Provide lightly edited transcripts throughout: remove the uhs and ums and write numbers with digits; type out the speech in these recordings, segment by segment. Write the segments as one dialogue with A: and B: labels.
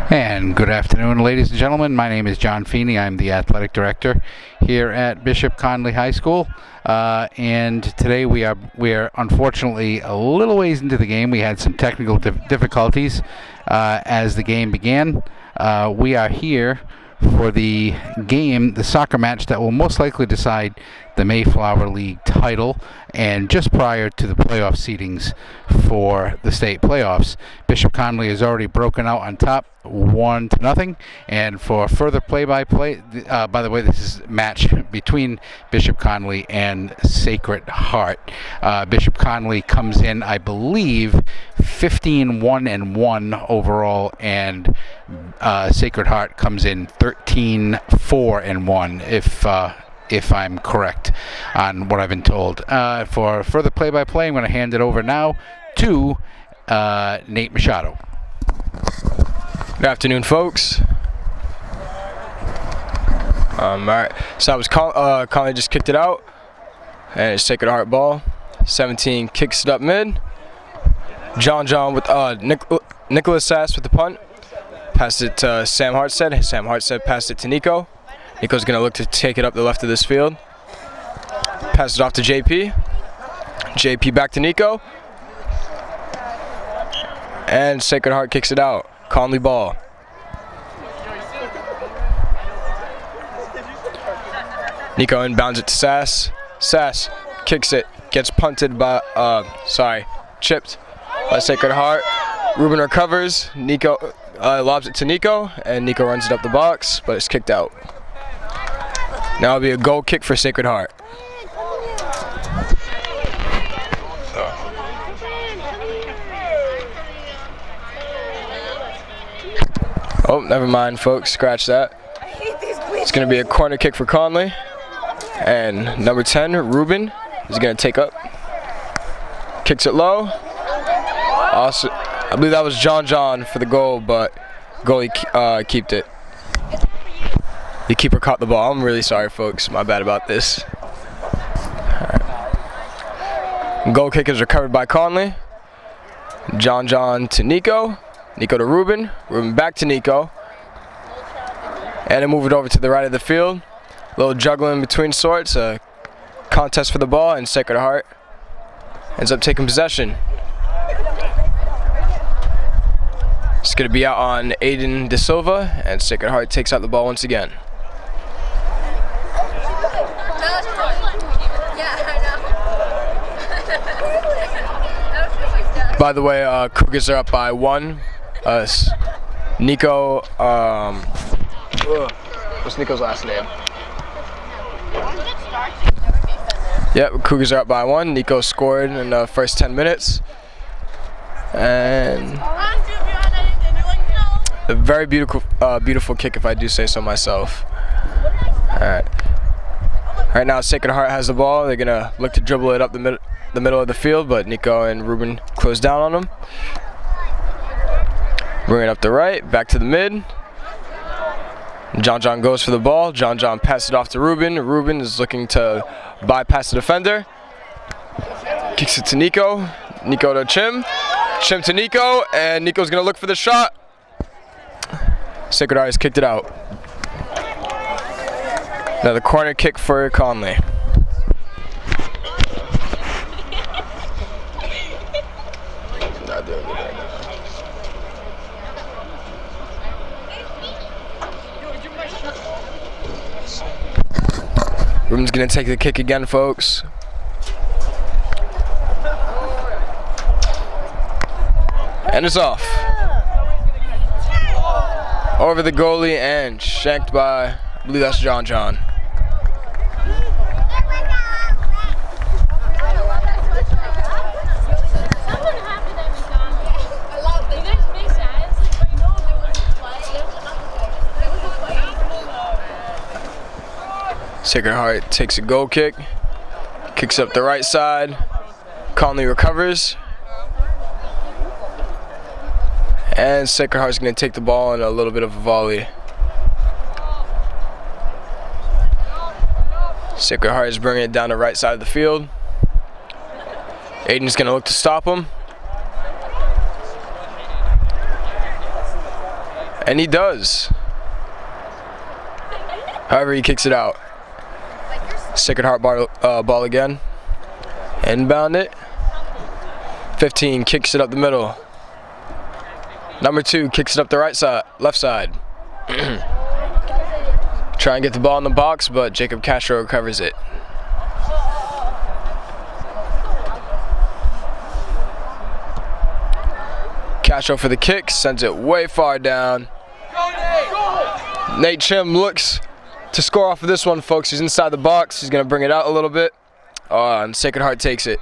A: And good afternoon, ladies and gentlemen. My name is John Feeney. I'm the athletic director here at Bishop Connolly High School. And today we are unfortunately a little ways into the game. We had some technical difficulties as the game began. We are here for the game, the soccer match that will most likely decide the Mayflower League title, and just prior to the playoff seedings for the state playoffs. Bishop Connolly has already broken out on top 1-0, and for further play-by-play, by the way, this is a match between Bishop Connolly and Sacred Heart. Bishop Connolly comes in, I believe, 15-1-1 overall, and Sacred Heart comes in 13-4-1, if I'm correct on what I've been told. For further play-by-play, I'm going to hand it over now to Nate Machado.
B: Good afternoon, folks. All right, so that was Connolly just kicked it out, and it's Sacred Heart ball. 17 kicks it up mid. John with Nicholas Sass with the punt. Passed it to Sam Hartstead. Sam Hartstead passed it to Nico. Nico's going to look to take it up the left of this field. Pass it off to JP. JP back to Nico. And Sacred Heart kicks it out. Connolly ball. Nico inbounds it to Sass. Sass kicks it. Gets punted by, chipped by Sacred Heart. Ruben recovers. Nico lobs it to Nico. And Nico runs it up the box, but it's kicked out. Now it'll be a goal kick for Sacred Heart. Oh, never mind, folks. Scratch that. It's going to be a corner kick for Connolly. And number 10, Ruben, is going to take up. Kicks it low. Also, I believe that was John for the goal, but goalie keeped it. The keeper caught the ball. I'm really sorry, folks. My bad about this. Right. Goal kick is recovered by Connolly. John to Nico. Nico to Ruben. Ruben back to Nico. And then move it over to the right of the field. A little juggling between sorts. A contest for the ball, and Sacred Heart ends up taking possession. It's going to be out on Aiden De Silva, and Sacred Heart takes out the ball once again. By the way, Cougars are up by 1. Nico, what's Nico's last name? Yep, Cougars are up by 1. Nico scored in the first 10 minutes. And a very beautiful kick, if I do say so myself. All right. Right now, Sacred Heart has the ball. They're gonna look to dribble it up the middle of the field, but Nico and Ruben close down on them. Bring it up the right, back to the mid. John goes for the ball. John passes it off to Ruben. Ruben is looking to bypass the defender. Kicks it to Nico. Nico to Chim. Chim to Nico, and Nico's gonna look for the shot. Sacred Heart has kicked it out. Another corner kick for Connolly. Not doing good right now. Ruben's gonna take the kick again, folks. And it's off. Over the goalie and shanked by, I believe that's John. Sacred Heart takes a goal kick, kicks up the right side. Connolly recovers. And Sacred Heart's going to take the ball in a little bit of a volley. Sacred Heart is bringing it down the right side of the field. Aiden's going to look to stop him. And he does. However, he kicks it out. Sacred Heart ball again. Inbound it. 15 kicks it up the middle. Number 2 kicks it up the left side. Try and get the ball in the box, but Jacob Castro recovers it. Castro for the kick, sends it way far down. Nate Chim looks to score off of this one, folks. He's inside the box. He's going to bring it out a little bit. And Sacred Heart takes it.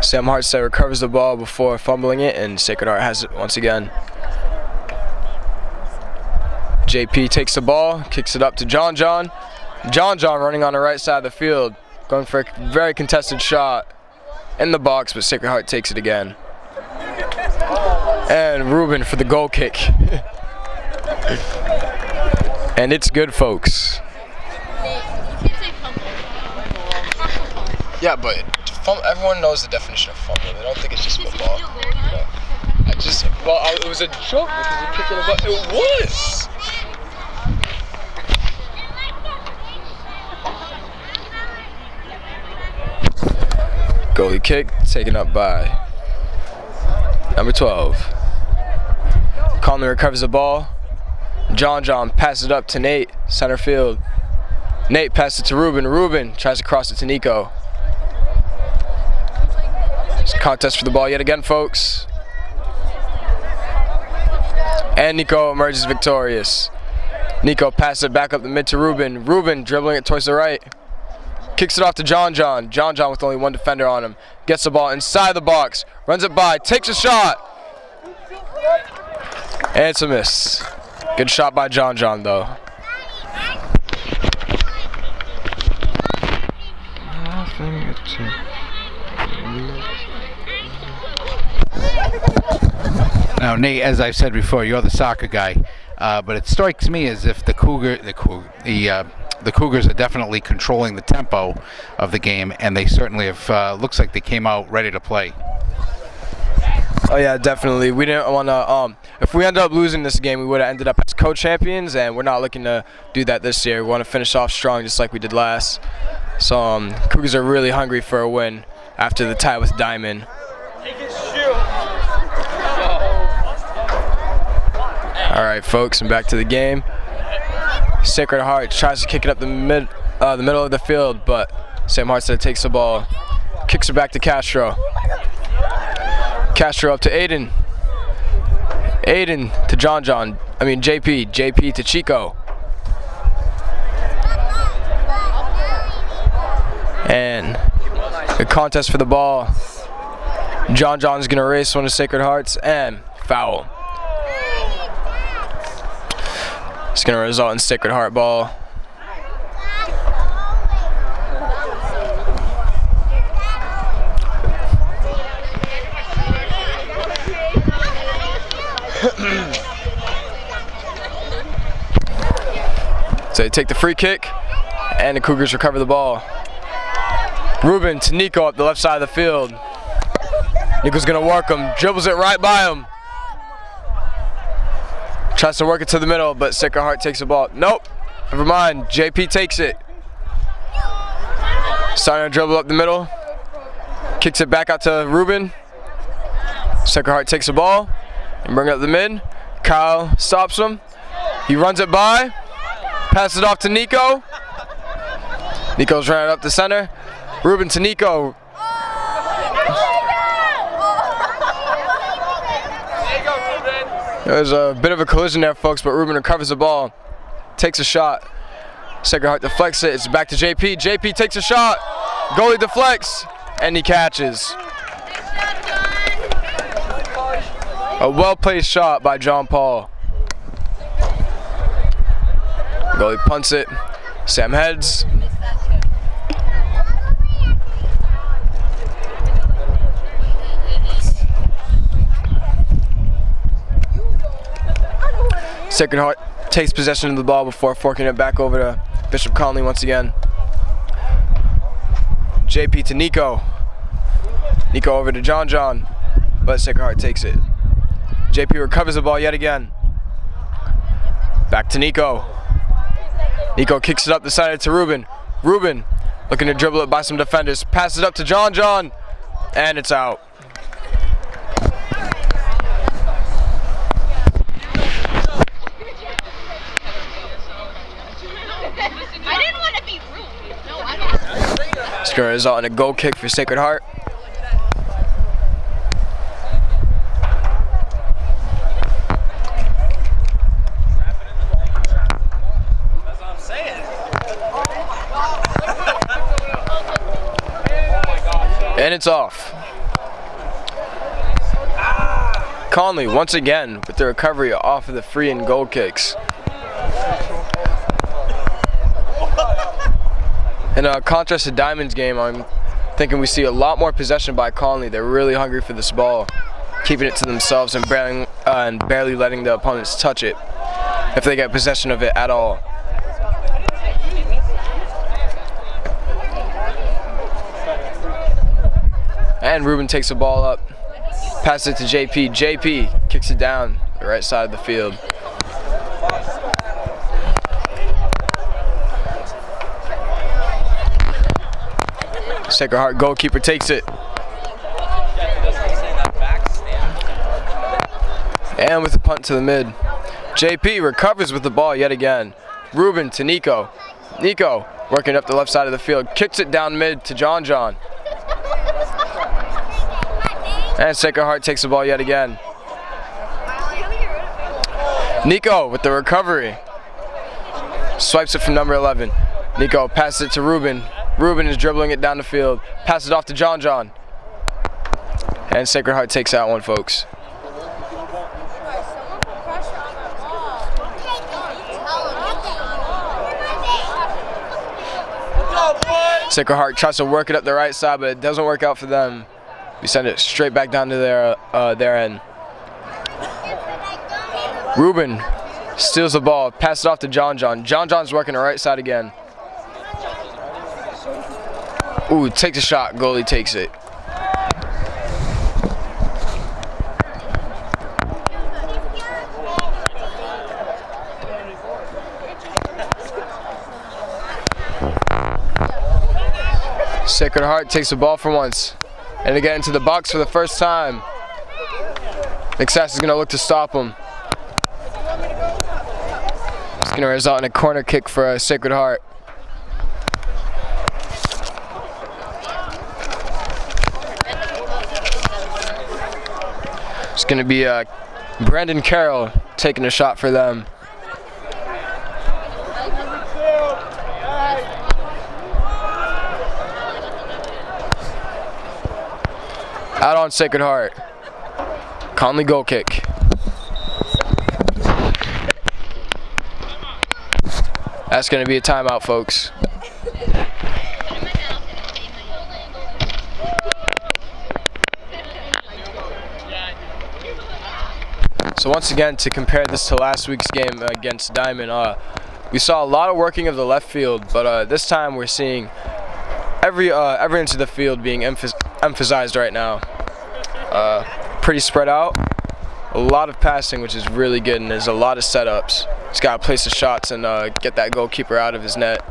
B: Sam Hartstead recovers the ball before fumbling it, and Sacred Heart has it once again. JP takes the ball, kicks it up to John John. John John running on the right side of the field, going for a very contested shot in the box, but Sacred Heart takes it again. And Ruben for the goal kick. And it's good, folks. Yeah, but everyone knows the definition of fumble. They don't think it's just football. It was a joke because you kicked it above. It was! Goalie kick taken up by number 12. Conley recovers the ball. John John passes it up to Nate, center field. Nate passes it to Ruben. Ruben tries to cross it to Nico. It's a contest for the ball yet again, folks. And Nico emerges victorious. Nico passes it back up the mid to Ruben. Ruben dribbling it towards the right. Kicks it off to John John. John John with only one defender on him. Gets the ball inside the box. Runs it by. Takes a shot. And it's a miss. Good shot by John John, though.
A: Now, Nate, as I've said before, you're the soccer guy, but it strikes me as if the Cougars are definitely controlling the tempo of the game, and they certainly have. Looks like they came out ready to play.
B: Oh yeah, definitely. We didn't want to. If we ended up losing this game, we would have ended up as co-champions, and we're not looking to do that this year. We want to finish off strong, just like we did last. So Cougars are really hungry for a win after the tie with Diamond. All right, folks, and back to the game. Sacred Heart tries to kick it up the middle of the field, but Sam Hartstead takes the ball, kicks it back to Castro. Castro up to Aiden. Aiden to JP. JP to Chico. And the contest for the ball. John John's gonna race one of Sacred Hearts and foul. It's going to result in Sacred Heart ball. So they take the free kick, and the Cougars recover the ball. Ruben to Nico up the left side of the field. Nico's going to work him, dribbles it right by him. Tries to work it to the middle, but Sacred Heart takes the ball. Nope, never mind. JP takes it. Starting to dribble up the middle. Kicks it back out to Ruben. Sacred Heart takes the ball and bring it up the mid. Kyle stops him. He runs it by. Passes it off to Nico. Nico's running up the center. Ruben to Nico. There's a bit of a collision there, folks, but Ruben recovers the ball, takes a shot. Sacred Heart deflects it. It's back to JP. JP takes a shot. Goalie deflects, and he catches. A well-placed shot by John Paul. Goalie punts it. Sam heads. Sacred Heart takes possession of the ball before forking it back over to Bishop Connolly once again. JP to Nico. Nico over to John John, but Sacred Heart takes it. JP recovers the ball yet again. Back to Nico. Nico kicks it up the side to Ruben. Ruben looking to dribble it by some defenders. Passes it up to John. And it's out. It's going to result in a goal kick for Sacred Heart. And it's off. Connolly once again with the recovery off of the free and goal kicks. In contrast to Diamond's game, I'm thinking we see a lot more possession by Connolly. They're really hungry for this ball, keeping it to themselves and barely letting the opponents touch it, if they get possession of it at all. And Ruben takes the ball up, passes it to JP. JP kicks it down the right side of the field. Sacred Heart goalkeeper takes it. And with the punt to the mid. JP recovers with the ball yet again. Ruben to Nico. Nico working up the left side of the field. Kicks it down mid to John. And Sacred Heart takes the ball yet again. Nico with the recovery. Swipes it from number 11. Nico passes it to Ruben. Ruben is dribbling it down the field. Passes it off to John. And Sacred Heart takes that one, folks. Sacred Heart tries to work it up the right side, but it doesn't work out for them. We send it straight back down to their end. Ruben steals the ball, passes it off to John. John's working the right side again. Ooh, takes a shot. Goalie takes it. Sacred Heart takes the ball for once. And to get into the box for the first time. Success is going to look to stop him. It's going to result in a corner kick for Sacred Heart. It's going to be Brandon Carroll taking a shot for them. Out on Sacred Heart. Connolly goal kick. That's going to be a timeout, folks. So once again, to compare this to last week's game against Diamond, we saw a lot of working of the left field, but this time we're seeing every inch of the field being emphasized right now. Pretty spread out, a lot of passing, which is really good, and there's a lot of setups. He's got to place the shots and get that goalkeeper out of his net.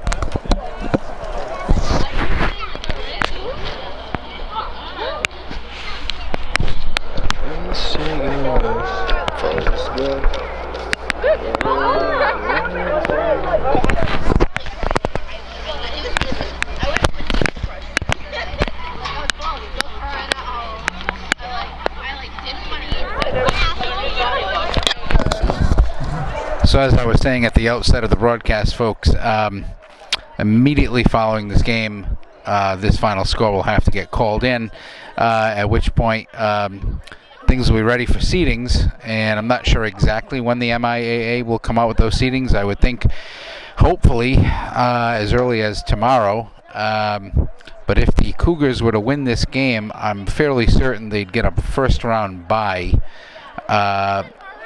A: So as I was saying at the outset of the broadcast, folks, immediately following this game, this final score will have to get called in, at which point things will be ready for seedings, and I'm not sure exactly when the MIAA will come out with those seedings. I would think hopefully as early as tomorrow, but if the Cougars were to win this game, I'm fairly certain they'd get a first round bye.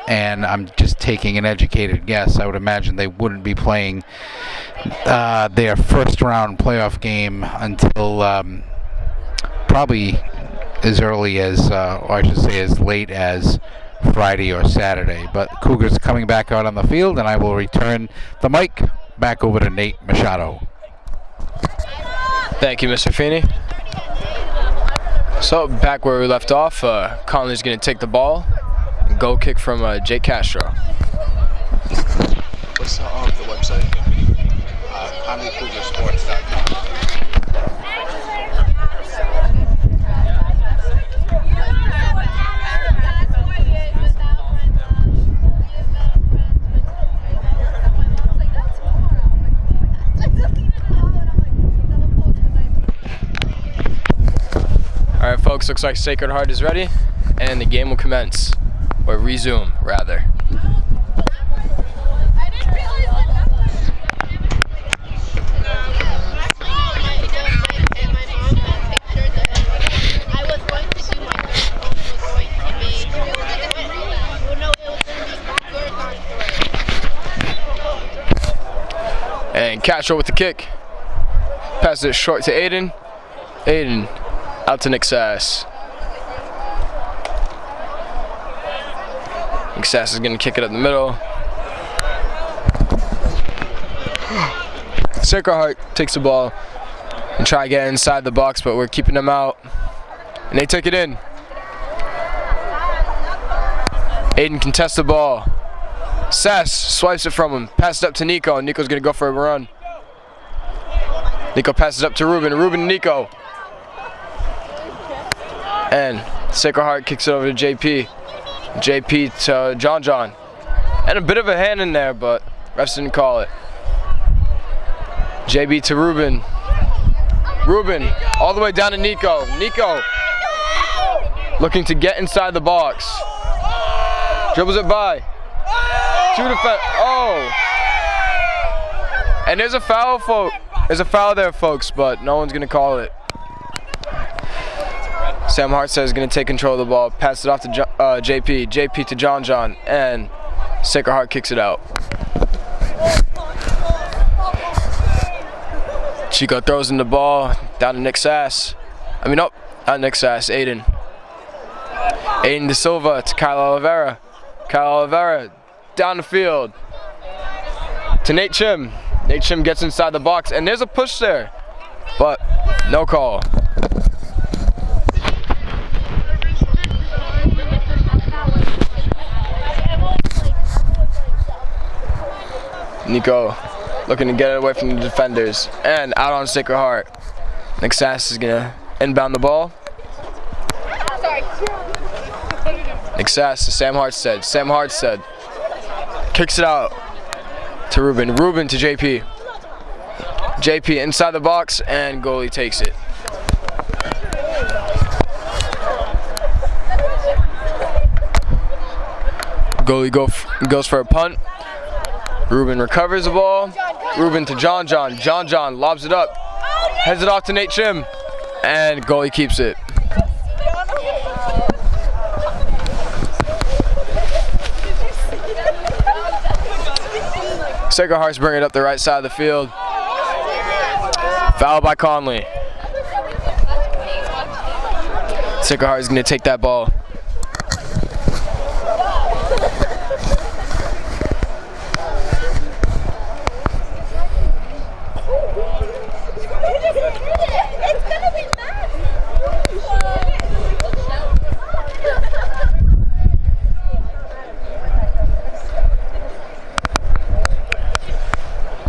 A: And I'm just taking an educated guess. I would imagine they wouldn't be playing their first round playoff game until probably as early as, or I should say as late as Friday or Saturday. But Cougars coming back out on the field, and I will return the mic back over to Nate Machado.
B: Thank you, Mr. Feeney. So back where we left off, Connolly's going to take the ball. Goal kick from Jake Castro.
A: What's the website? ConnollyCougarSports.com.
B: All right, folks, looks like Sacred Heart is ready, and the game will commence, or resume, rather. And Castro with the kick. Passes it short to Aiden. Aiden out to Nick Sass. Nick Sass is going to kick it up the middle. Sacred Heart takes the ball and try to get inside the box, but we're keeping them out. And they take it in. Aiden contests the ball. Sass swipes it from him, passes it up to Nico, and Nico's going to go for a run. Nico passes up to Ruben, Ruben to Nico. And Sacred Heart kicks it over to JP. JP to John. And a bit of a hand in there, but refs didn't call it. JB to Ruben. Ruben all the way down to Nico. Nico looking to get inside the box. Dribbles it by. Two defense. Oh. And there's a foul, There's a foul there, folks, but no one's going to call it. Sam Hartstead is going to take control of the ball, pass it off to JP. JP to John, and Sacred Heart kicks it out. Chico throws in the ball down to Nick Sass. Nope, not Nick Sass, Aiden. Aiden De Silva to Kyle Oliveira. Kyle Oliveira down the field to Nate Chim. Nate Chim gets inside the box, and there's a push there, but no call. Nico looking to get it away from the defenders, and out on Sacred Heart. Nick Sass is going to inbound the ball. Nick Sass to Sam Hartstead. Sam Hartstead kicks it out to Ruben. Ruben to JP. JP inside the box, and goalie takes it. Goalie goes for a punt. Ruben recovers the ball. Ruben to John. John lobs it up. Heads it off to Nate Chim, and goalie keeps it. Sacred Heart's bringing it up the right side of the field. Foul by Conley. Sacred Heart is going to take that ball.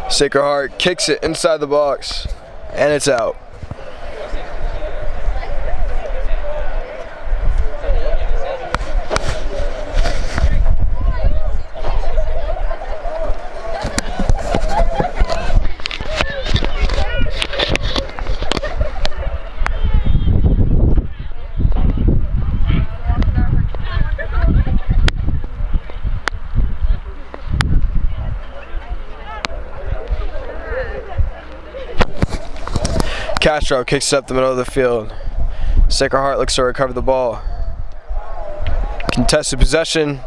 B: Sacred Heart kicks it inside the box, and it's out. Castro kicks it up the middle of the field. Sacred Heart looks to recover the ball. Contested possession.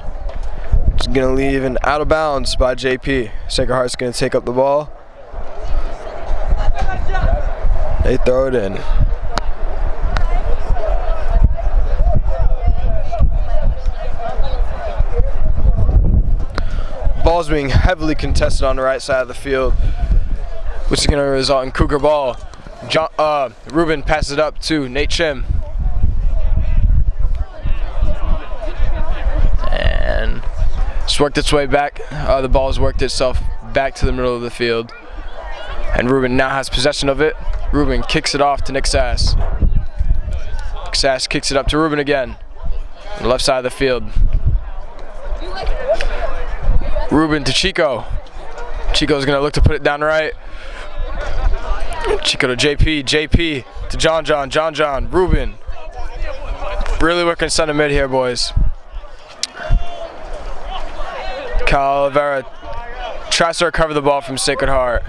B: It's going to leave and out of bounds by JP. Sacred Heart's going to take up the ball. They throw it in. Ball's being heavily contested on the right side of the field, which is going to result in Cougar ball. Ruben passes it up to Nate Chim. And it's worked its way back. The ball has worked itself back to the middle of the field. And Ruben now has possession of it. Ruben kicks it off to Nick Sass. Nick Sass kicks it up to Ruben again. On the left side of the field. Ruben to Chico. Chico's going to look to put it down right. Chico to JP. JP to John. Ruben. Really working center mid here, boys. Kyle Oliveira tries to recover the ball from Sacred Heart.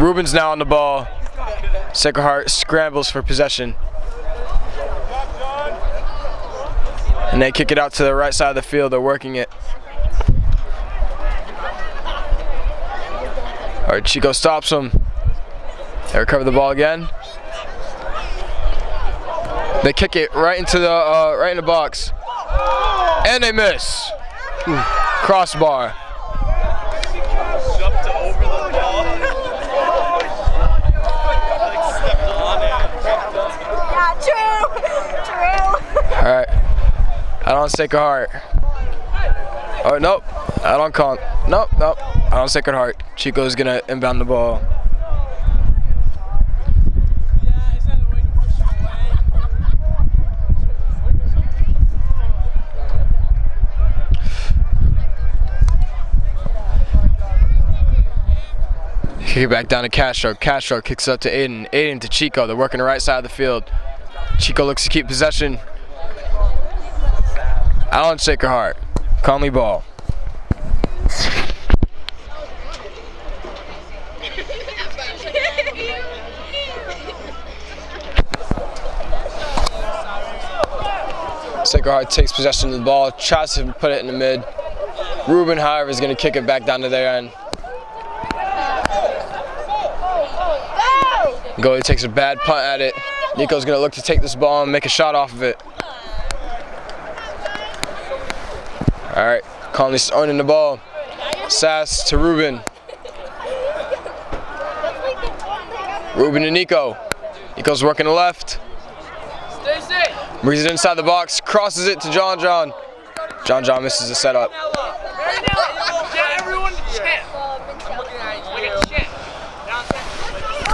B: Ruben's now on the ball. Sacred Heart scrambles for possession. And they kick it out to the right side of the field. They're working it. All right, Chico stops him. They recover the ball again. They kick it right into the right in the box, and they miss. Ooh, crossbar. All right, out on Sacred Heart. Oh nope, out on Con. Nope. Out on Sacred Heart. Chico's gonna inbound the ball. Kick it back down to Castro. Castro kicks up to Aiden. Aiden to Chico. They're working the right side of the field. Chico looks to keep possession. Out on Sacred Heart. Conley ball. Sacred Heart takes possession of the ball, tries to put it in the mid. Ruben, however, is going to kick it back down to their end. Goalie takes a bad punt at it. Nico's going to look to take this ball and make a shot off of it. All right, Conley's owning the ball. Sass to Ruben. Ruben to Nico. Nico's working the left. Brings it inside the box, crosses it to John. John misses the setup.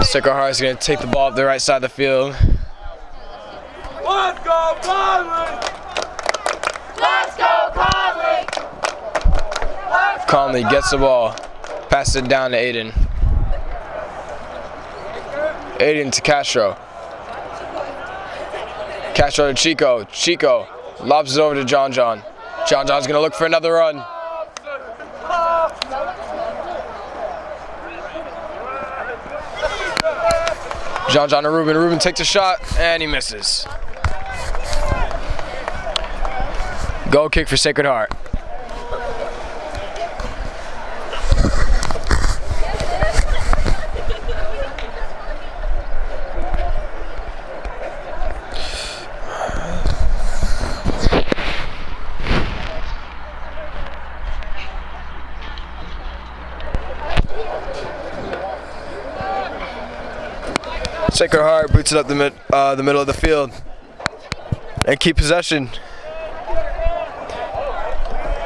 B: Sacred Heart is going to take the ball up the right side of the field.
C: Let's go, Conley! Let's go, Conley!
B: Conley gets the ball, passes it down to Aiden. Aiden to Castro. Castro to Chico. Chico lobs it over to John. John's going to look for another run. John to Ruben. Ruben takes a shot, and he misses. Goal kick for Sacred Heart. Sacred Heart boots it up the middle of the field and keep possession.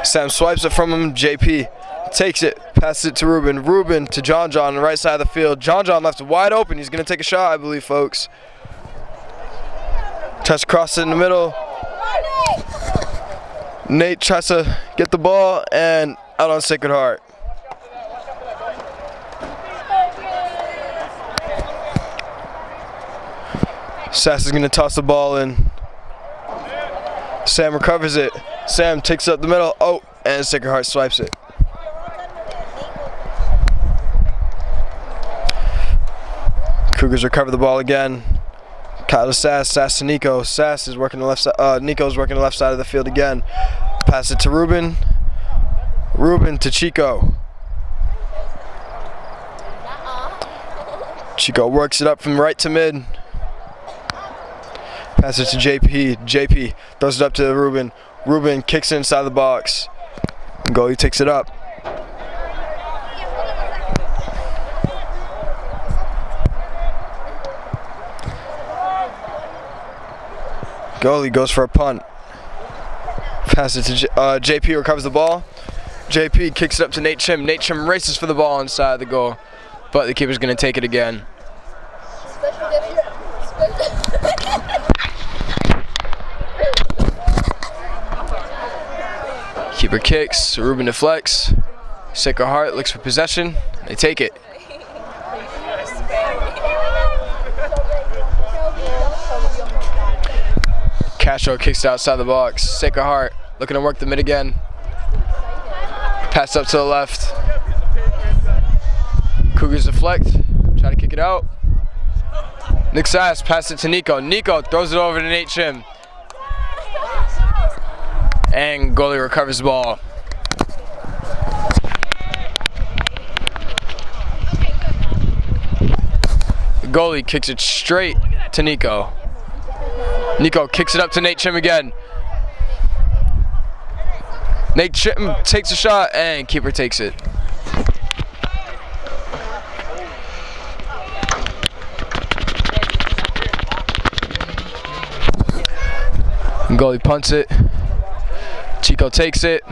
B: Sam swipes it from him. JP takes it, passes it to Ruben. Ruben to John on the right side of the field. John left it wide open. He's going to take a shot, I believe, folks. Tries to cross it in the middle. Nate tries to get the ball and out on Sacred Heart. Sass is going to toss the ball in. Sam recovers it. Sam takes it up the middle. Oh, and Sacred Heart swipes it. Cougars recover the ball again. Kyle to Sass. Sass to Nico. Sass is working the left side. Nico's working the left side of the field again. Pass it to Ruben. Ruben to Chico. Chico works it up from right to mid. Pass it to JP. JP throws it up to Ruben. Ruben kicks it inside the box. Goalie takes it up. Goalie goes for a punt. Pass it to JP, recovers the ball. JP kicks it up to Nate Chim. Nate Chim races for the ball inside the goal, but the keeper's going to take it again. Keeper kicks, Ruben deflects. Sacred Heart looks for possession. They take it. Castro kicks it outside the box. Sacred Heart looking to work the mid again. Pass up to the left. Cougars deflect. Try to kick it out. Nick Sass passes it to Nico. Nico throws it over to Nate Chim. And goalie recovers the ball. The goalie kicks it straight to Nico. Nico kicks it up to Nate Chim again. Nate Chim takes a shot and keeper takes it. Goalie punts it. Chico takes it.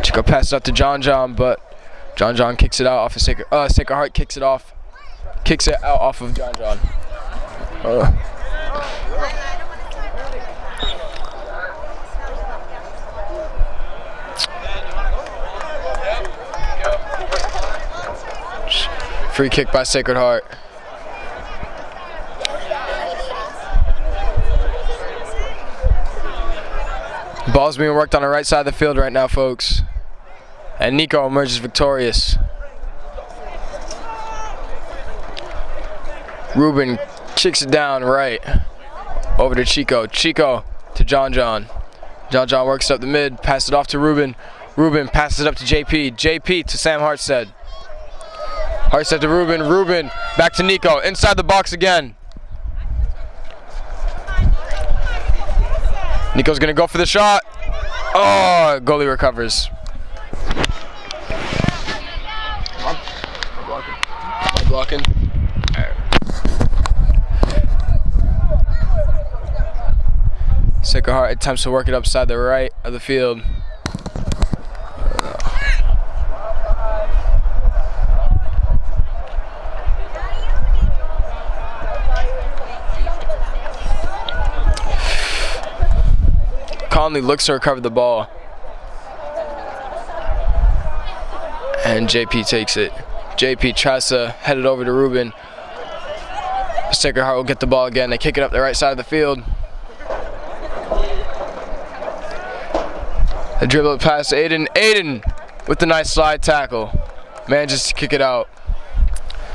B: Chico passes up to John, but John kicks it out off of Sacred Heart kicks it off. Kicks it out off of John. Free kick by Sacred Heart. Ball's being worked on the right side of the field right now, folks. And Nico emerges victorious. Ruben kicks it down right. Over to Chico. Chico to John. John works up the mid, passes it off to Ruben. Ruben passes it up to JP. JP to Sam Hartstead. Hartstead to Ruben. Ruben back to Nico. Inside the box again. Nico's gonna go for the shot. Oh, goalie recovers. I'm blocking. Sacred Heart attempts to work it upside the right of the field. Connolly looks to recover the ball. And JP takes it. JP tries to head it over to Ruben. Sacred Heart will get the ball again. They kick it up the right side of the field. They dribble it past Aiden. Aiden with the nice slide tackle. Manages to kick it out.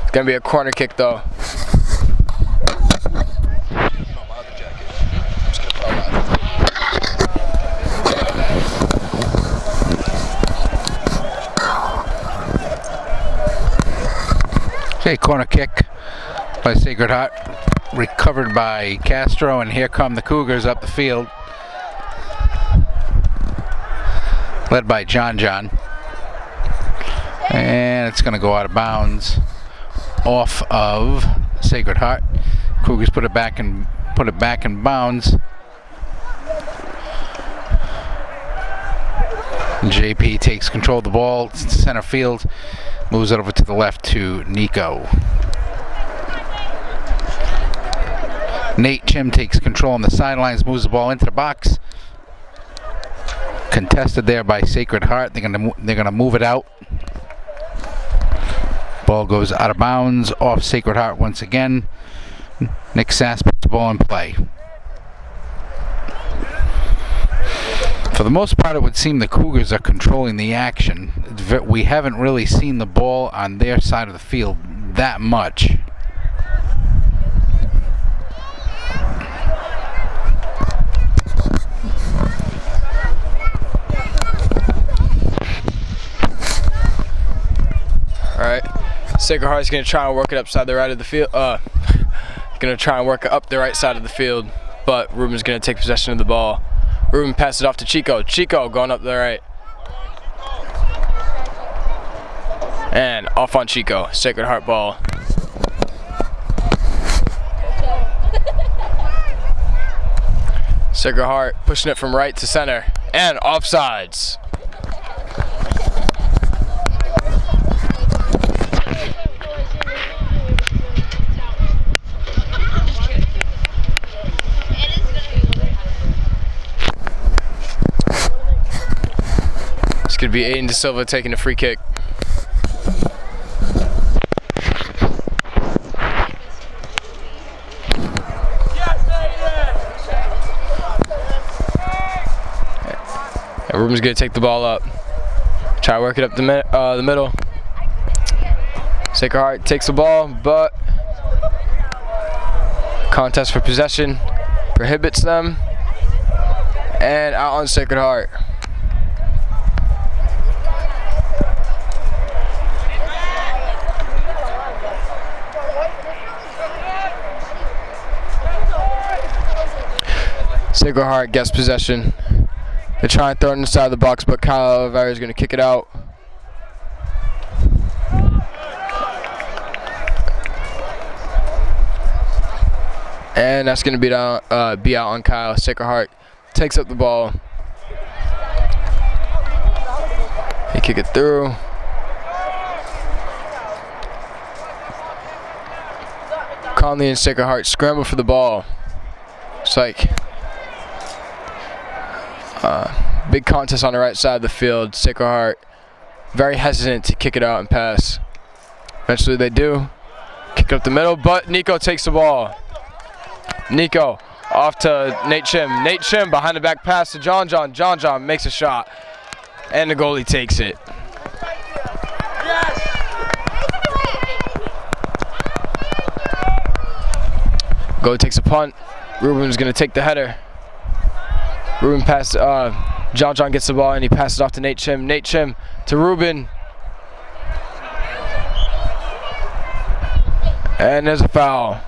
B: It's going to be a corner kick though.
A: Okay, corner kick by Sacred Heart, recovered by Castro, and here come the Cougars up the field, led by John. And it's going to go out of bounds off of Sacred Heart. Cougars put it back in bounds. JP takes control of the ball, center field. Moves it over to the left to Nico. Nate Chim takes control on the sidelines, moves the ball into the box. Contested there by Sacred Heart. They're gonna move it out. Ball goes out of bounds off Sacred Heart once again. Nick Sass puts the ball in play. For the most part, it would seem the Cougars are controlling the action. We haven't really seen the ball on their side of the field that much.
B: All right, Sacred Heart's gonna try and work it upside the right of the field. Gonna try and work it up the right side of the field, but Ruben's gonna take possession of the ball. Ruben passes it off to Chico. Chico going up the right. And off on Chico. Sacred Heart ball. Sacred Heart pushing it from right to center. And offsides. This could be Aiden De Silva taking a free kick. Ruben's gonna take the ball up. Try to work it up the middle. Sacred Heart takes the ball, but contest for possession prohibits them. And out on Sacred Heart. Sacred Heart gets possession. They try and throw it inside the box, but Kyle Oliveira is going to kick it out. And that's going to be out on Kyle. Sacred Heart takes up the ball. They kick it through. Conley and Sacred Heart scramble for the ball. It's like big contest on the right side of the field. Sacred Heart very hesitant to kick it out and pass. Eventually they do. Kick it up the middle, but Nico takes the ball. Nico off to Nate Chim. Nate Chim behind the back pass to John John. John John makes a shot, and the goalie takes it. Goalie takes a punt. Ruben's going to take the header. Ruben passes, John John gets the ball and he passes off to Nate Chim. Nate Chim to Ruben. And there's a foul.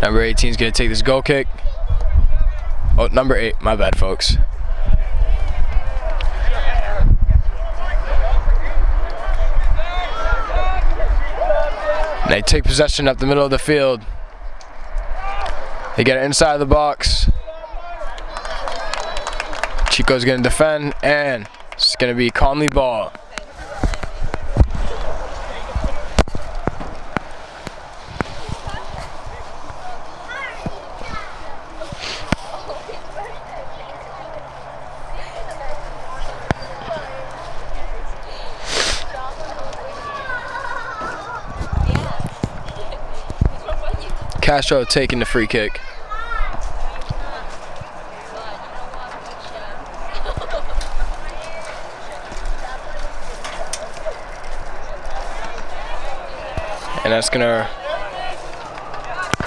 B: Number 18 is going to take this goal kick. Oh, number 8. My bad, folks. They take possession up the middle of the field. They get it inside the box. Chico's going to defend, and it's going to be Conley ball. Castro taking the free kick. And that's going to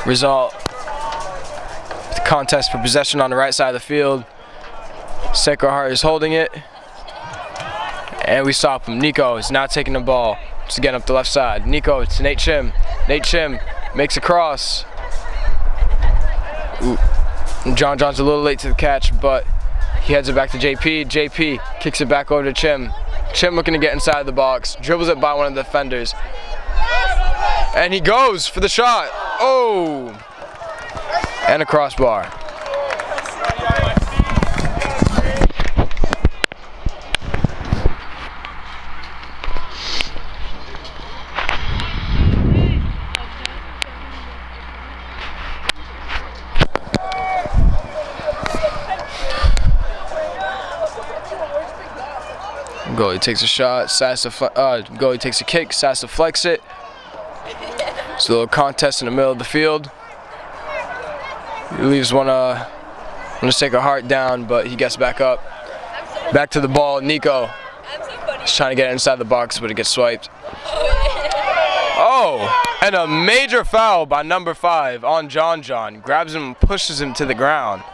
B: result with the contest for possession on the right side of the field. Sacred Heart is holding it. And we stop him. Nico is now taking the ball. Just again up the left side. Nico to Nate Chim. Nate Chim makes a cross. Ooh. John John's a little late to the catch, but he heads it back to JP. JP kicks it back over to Chim. Chim looking to get inside the box. Dribbles it by one of the defenders. And he goes for the shot. Oh! And a crossbar. Goalie takes a shot, goalie takes a kick, Sass deflects it. It's a little contest in the middle of the field. He leaves one to Sacred Heart down, but he gets back up. Back to the ball, Nico. He's trying to get inside the box, but it gets swiped. Oh, and a major foul by number 5 on John John. Grabs him and pushes him to the ground.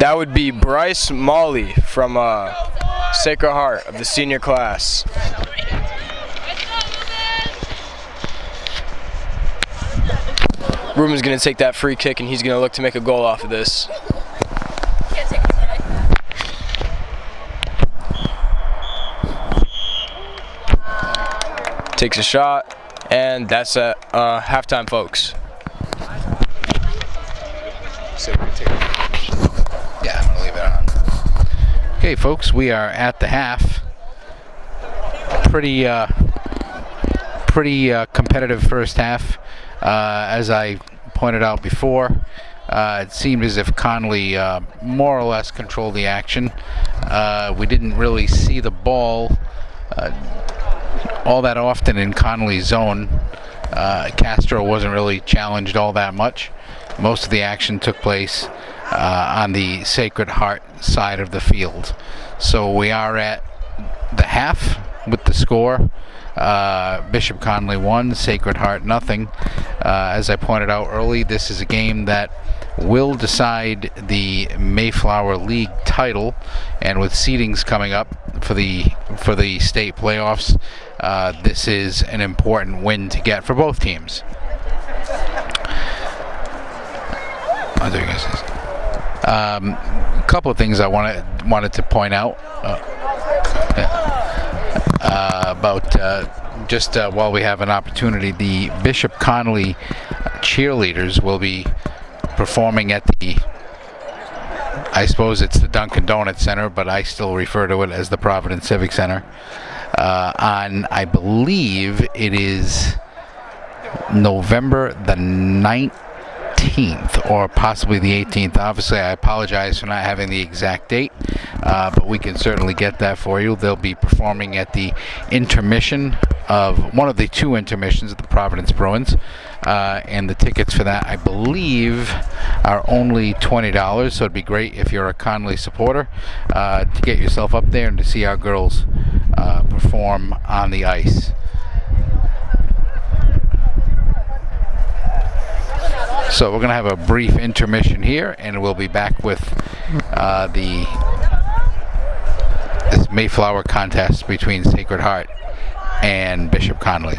B: That would be Bryce Molly from Sacred Heart of the senior class. Ruben's going to take that free kick, and he's going to look to make a goal off of this. Takes a shot, and that's at halftime, folks.
A: Yeah, I'm going to leave it on. Okay, folks, we are at the half. Pretty competitive first half. As I pointed out before, it seemed as if Connolly more or less controlled the action. We didn't really see the ball all that often in Connolly's zone. Castro wasn't really challenged all that much. Most of the action took place on the Sacred Heart side of the field. So we are at the half with the score. Bishop Connolly 1, Sacred Heart nothing. As I pointed out early, this is a game that will decide the Mayflower League title, and with seedings coming up for the state playoffs, this is an important win to get for both teams. A couple of things I wanted to point out about just while we have an opportunity. The Bishop Connolly cheerleaders will be performing at the, I suppose it's the Dunkin' Donuts Center, but I still refer to it as the Providence Civic Center, on, I believe it is November the 19th or possibly the 18th. Obviously, I apologize for not having the exact date, but we can certainly get that for you. They'll be performing at the intermission of one of the two intermissions at the Providence Bruins, and the tickets for that, I believe, are only $20, so it'd be great if you're a Connolly supporter to get yourself up there and to see our girls perform on the ice. So we're going to have a brief intermission here, and we'll be back with this Mayflower contest between Sacred Heart and Bishop Connolly.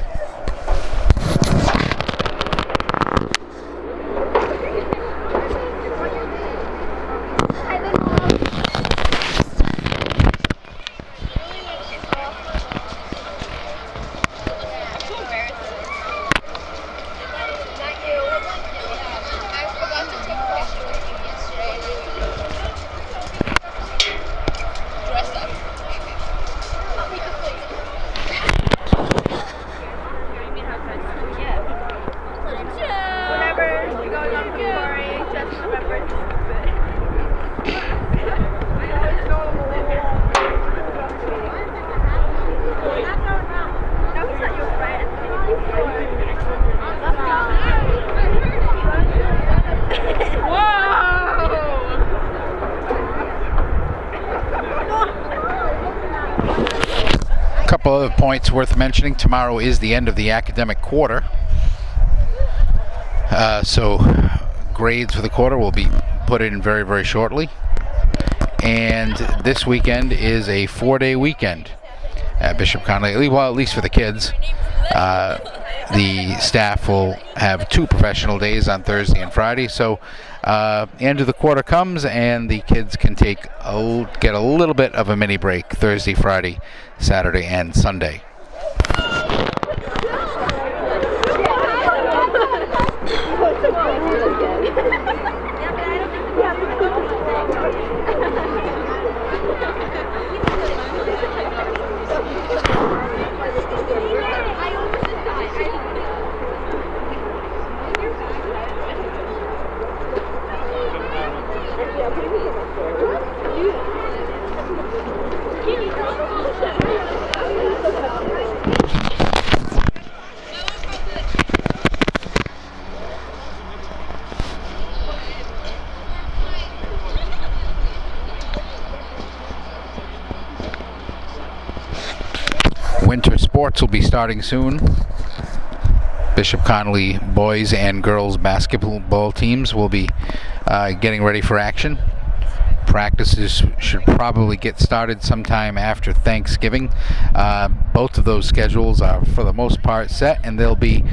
A: Couple other points worth mentioning. Tomorrow is the end of the academic quarter, so grades for the quarter will be put in very, very shortly, and this weekend is a 4-day weekend at Bishop Connolly, well, at least for the kids. The staff will have 2 professional days on Thursday and Friday, so the end of the quarter comes and the kids can get a little bit of a mini break Thursday, Friday, Saturday, and Sunday. Winter sports will be starting soon. Bishop Connolly boys and girls basketball teams will be getting ready for action. Practices should probably get started sometime after Thanksgiving. Both of those schedules are for the most part set, and they'll be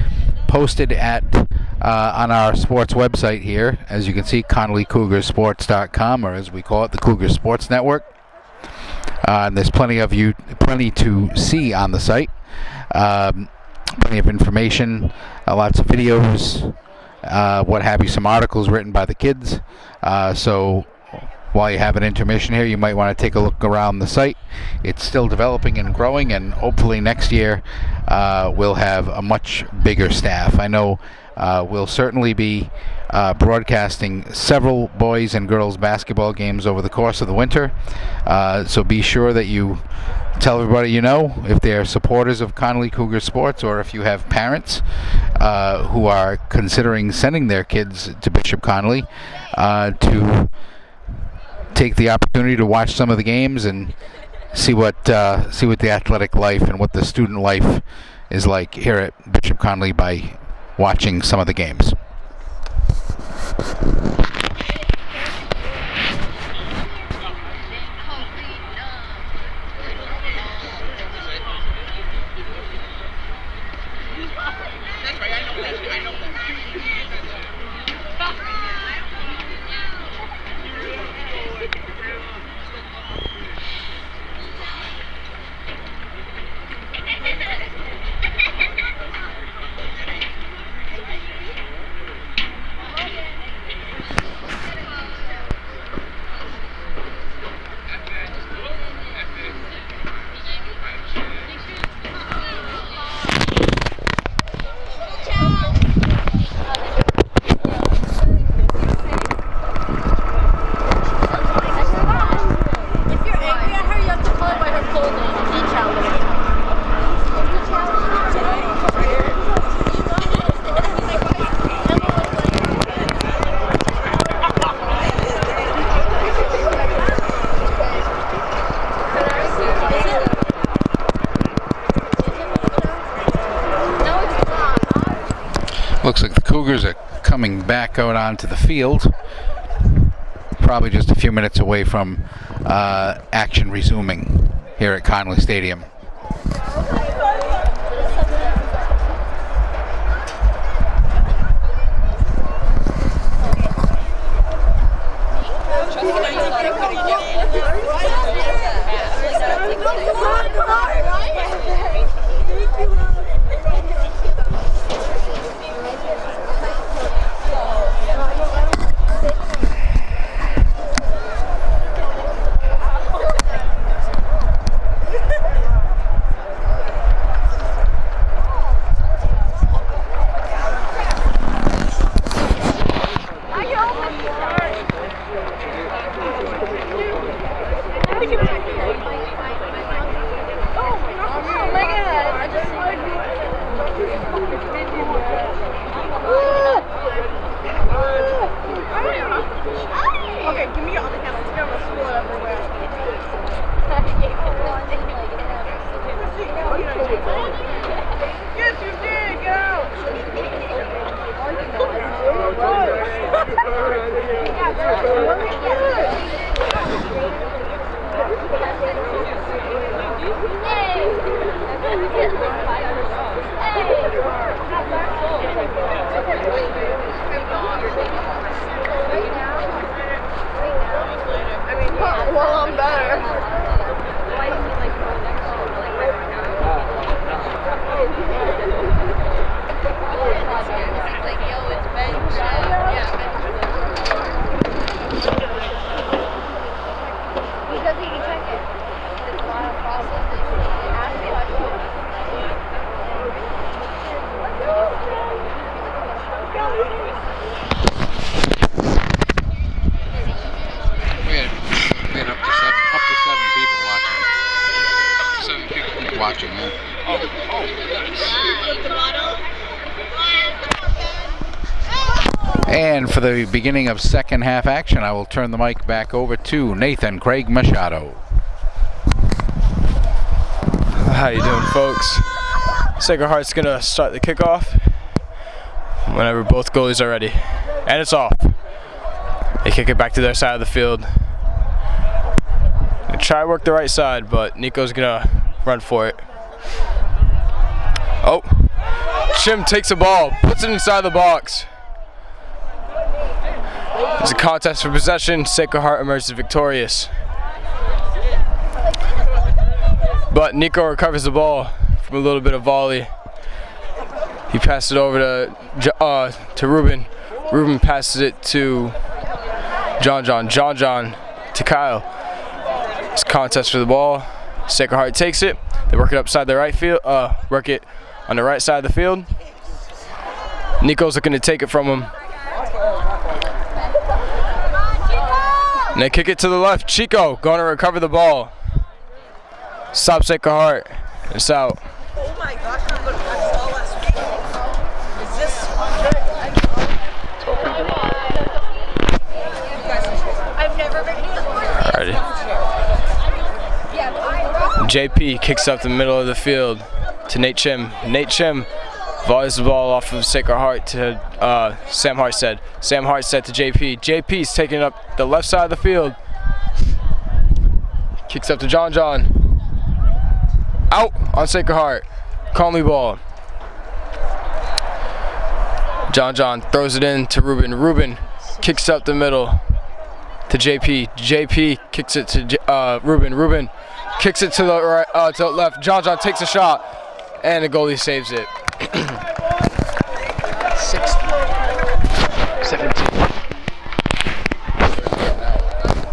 A: posted on our sports website here, as you can see, connollycougarsports.com, or as we call it, the Cougar Sports Network. And there's plenty to see on the site. Plenty of information, lots of videos, what have you, some articles written by the kids. So while you have an intermission here, you might want to take a look around the site. It's still developing and growing, and hopefully next year we'll have a much bigger staff. I know we'll certainly be broadcasting several boys and girls basketball games over the course of the winter. So be sure that you tell everybody you know, if they're supporters of Connolly Cougar Sports, or if you have parents who are considering sending their kids to Bishop Connolly, to take the opportunity to watch some of the games and see what the athletic life and what the student life is like here at Bishop Connolly by watching some of the games. Looks like the Cougars are coming back out onto the field, probably just a few minutes away from action resuming here at Connolly Stadium.
C: Well, I'm better.
A: Watching, yeah. And for the beginning of second half action, I will turn the mic back over to Nathan Craig Machado.
B: How you doing, folks? Sacred Heart's gonna start the kickoff whenever both goalies are ready, and it's off. They kick it back to their side of the field. Try to work the right side, but Nico's gonna run for it. Oh, Chim takes the ball, puts it inside the box. It's a contest for possession. Sacred Heart emerges victorious. But Nico recovers the ball from a little bit of volley. He passes it over to Ruben. Ruben passes it to John. John to Kyle. It's a contest for the ball. Sacred Heart takes it. They work it upside the right field. Work it on the right side of the field. Nico's looking to take it from him. And they kick it to the left. Chico going to recover the ball. Stop Sacred Heart. It's out.
D: Oh my gosh, I'm going to catch the ball last week. Is this... I've never been here.
B: Alrighty. JP kicks up the middle of the field to Nate Chim. Nate Chim volleys the ball off of Sacred Heart to Sam Hartstead. Sam Hartstead to JP. JP's taking up the left side of the field. Kicks up to John. Out on Sacred Heart. Connolly ball. John throws it in to Ruben. Ruben kicks up the middle to JP. JP kicks it to Ruben. Ruben kicks it to the right, to the left. John takes a shot, and the goalie saves it. 17.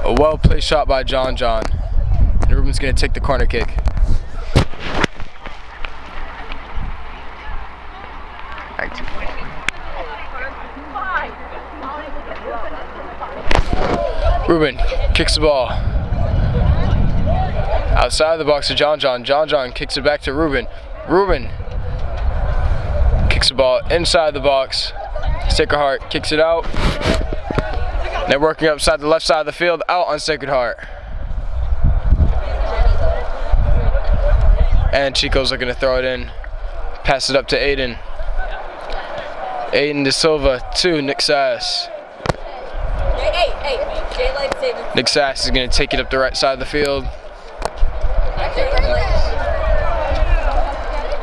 B: A well-placed shot by John. And Ruben's gonna take the corner kick. Ruben kicks the ball outside of the box to John. John kicks it back to Ruben. Ruben kicks the ball inside the box. Sacred Heart kicks it out. They're working upside the left side of the field, out on Sacred Heart. And Chico's looking to throw it in. Pass it up to Aiden. Aiden De Silva to Nick Sass. Nick Sass is going to take it up the right side of the field.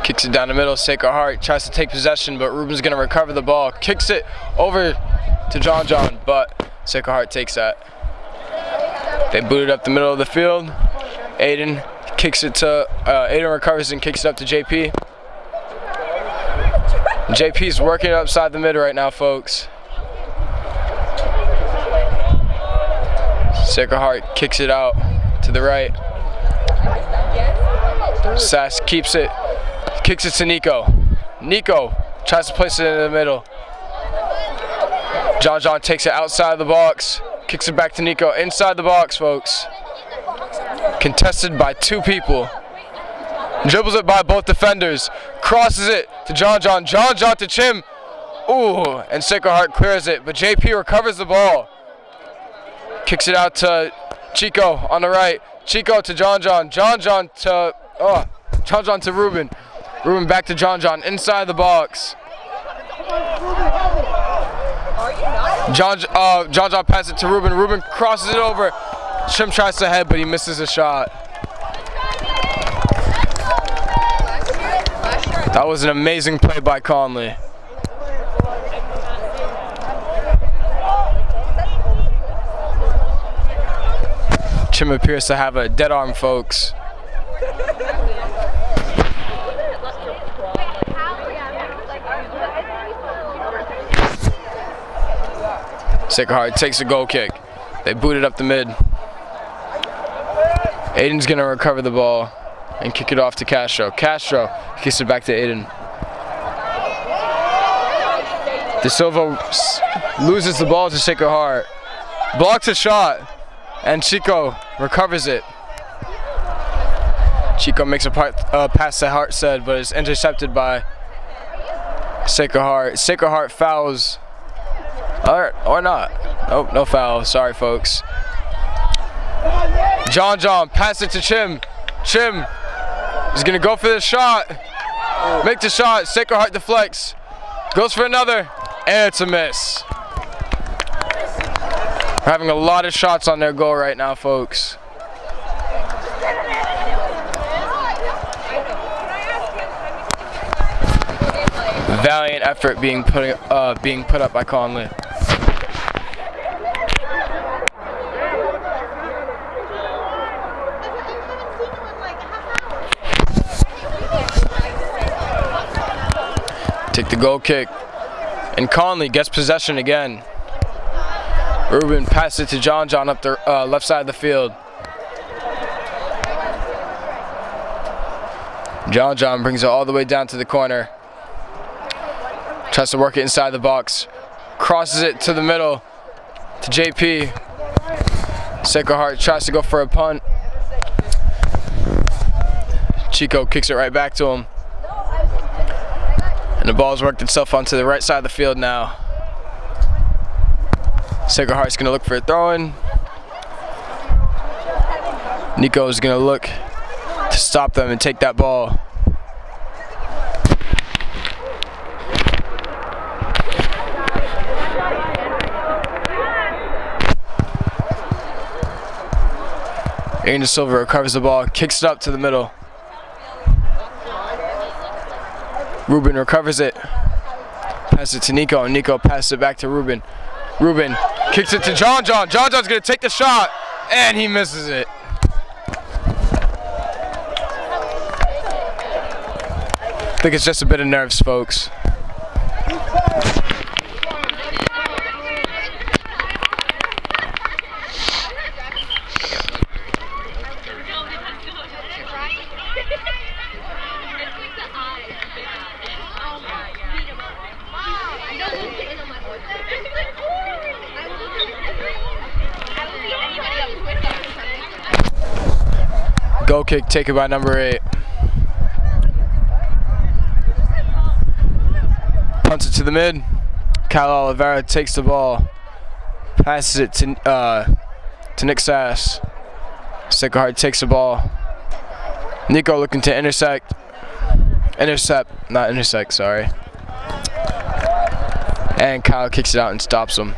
B: Kicks it down the middle. Sacred Heart tries to take possession, but Ruben's going to recover the ball. Kicks it over to John, but Sacred Heart takes that. They boot it up the middle of the field. Aiden kicks it to Aiden recovers and kicks it up to JP. JP's working it upside the mid right now, folks. Sacred Heart kicks it out to the right. Sass keeps it, kicks it to Nico. Nico tries to place it in the middle. John takes it outside the box, kicks it back to Nico. Inside the box, folks. Contested by two people. Dribbles it by both defenders. Crosses it to John. John to Chim. Ooh, and Sacred Heart clears it, but JP recovers the ball. Kicks it out to Chico on the right. Chico to John. John to Ruben. Ruben back to John inside the box. John passes it to Ruben. Ruben crosses it over. Chim tries to head, but he misses a shot. That was an amazing play by Conley. Chim appears to have a dead arm, folks. Sacred Heart takes a goal kick. They boot it up the mid. Aiden's gonna recover the ball and kick it off to Castro. Castro kicks it back to Aiden. De Silva loses the ball to Sacred Heart. Blocks a shot, and Chico recovers it. Chico makes a pass to Hartstead, but is intercepted by Sacred Heart. Sacred Heart fouls. Or not. Oh, no foul. Sorry, folks. John pass it to Chim. Chim is going to go for the shot. Make the shot. Sacred Heart deflects. Goes for another. And it's a miss. We're having a lot of shots on their goal right now, folks. Valiant effort being put up by Connolly. Take the goal kick, and Connolly gets possession again. Ruben passes it to John up the left side of the field. John brings it all the way down to the corner. Tries to work it inside the box. Crosses it to the middle to JP. Sacred Heart tries to go for a punt. Chico kicks it right back to him. And the ball's worked itself onto the right side of the field now. Sacred Heart's going to look for a throw-in. Nico's going to look to stop them and take that ball. Aiden Silva recovers the ball, kicks it up to the middle. Ruben recovers it. Passes it to Nico, and Nico passes it back to Ruben. Ruben kicks it to John. John's going to take the shot, and he misses it. I think it's just a bit of nerves, folks. Goal kick taken by number 8. Punts it to the mid. Kyle Oliveira takes the ball. Passes it to Nick Sass. Sacred Heart takes the ball. Nico looking to intercept, sorry. And Kyle kicks it out and stops him.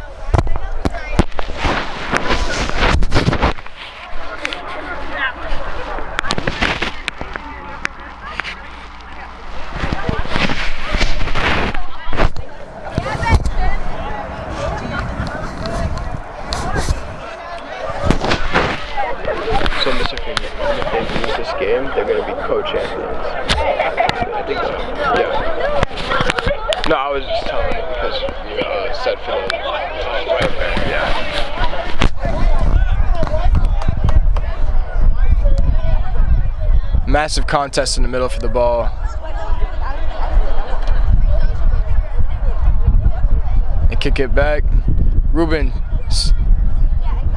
E: So, Mr. King, if they lose this game, they're going to be co-champions. I think so. Yeah. No, I was just telling you because you said for the yeah.
B: Massive contest in the middle for the ball. And kick it back. Ruben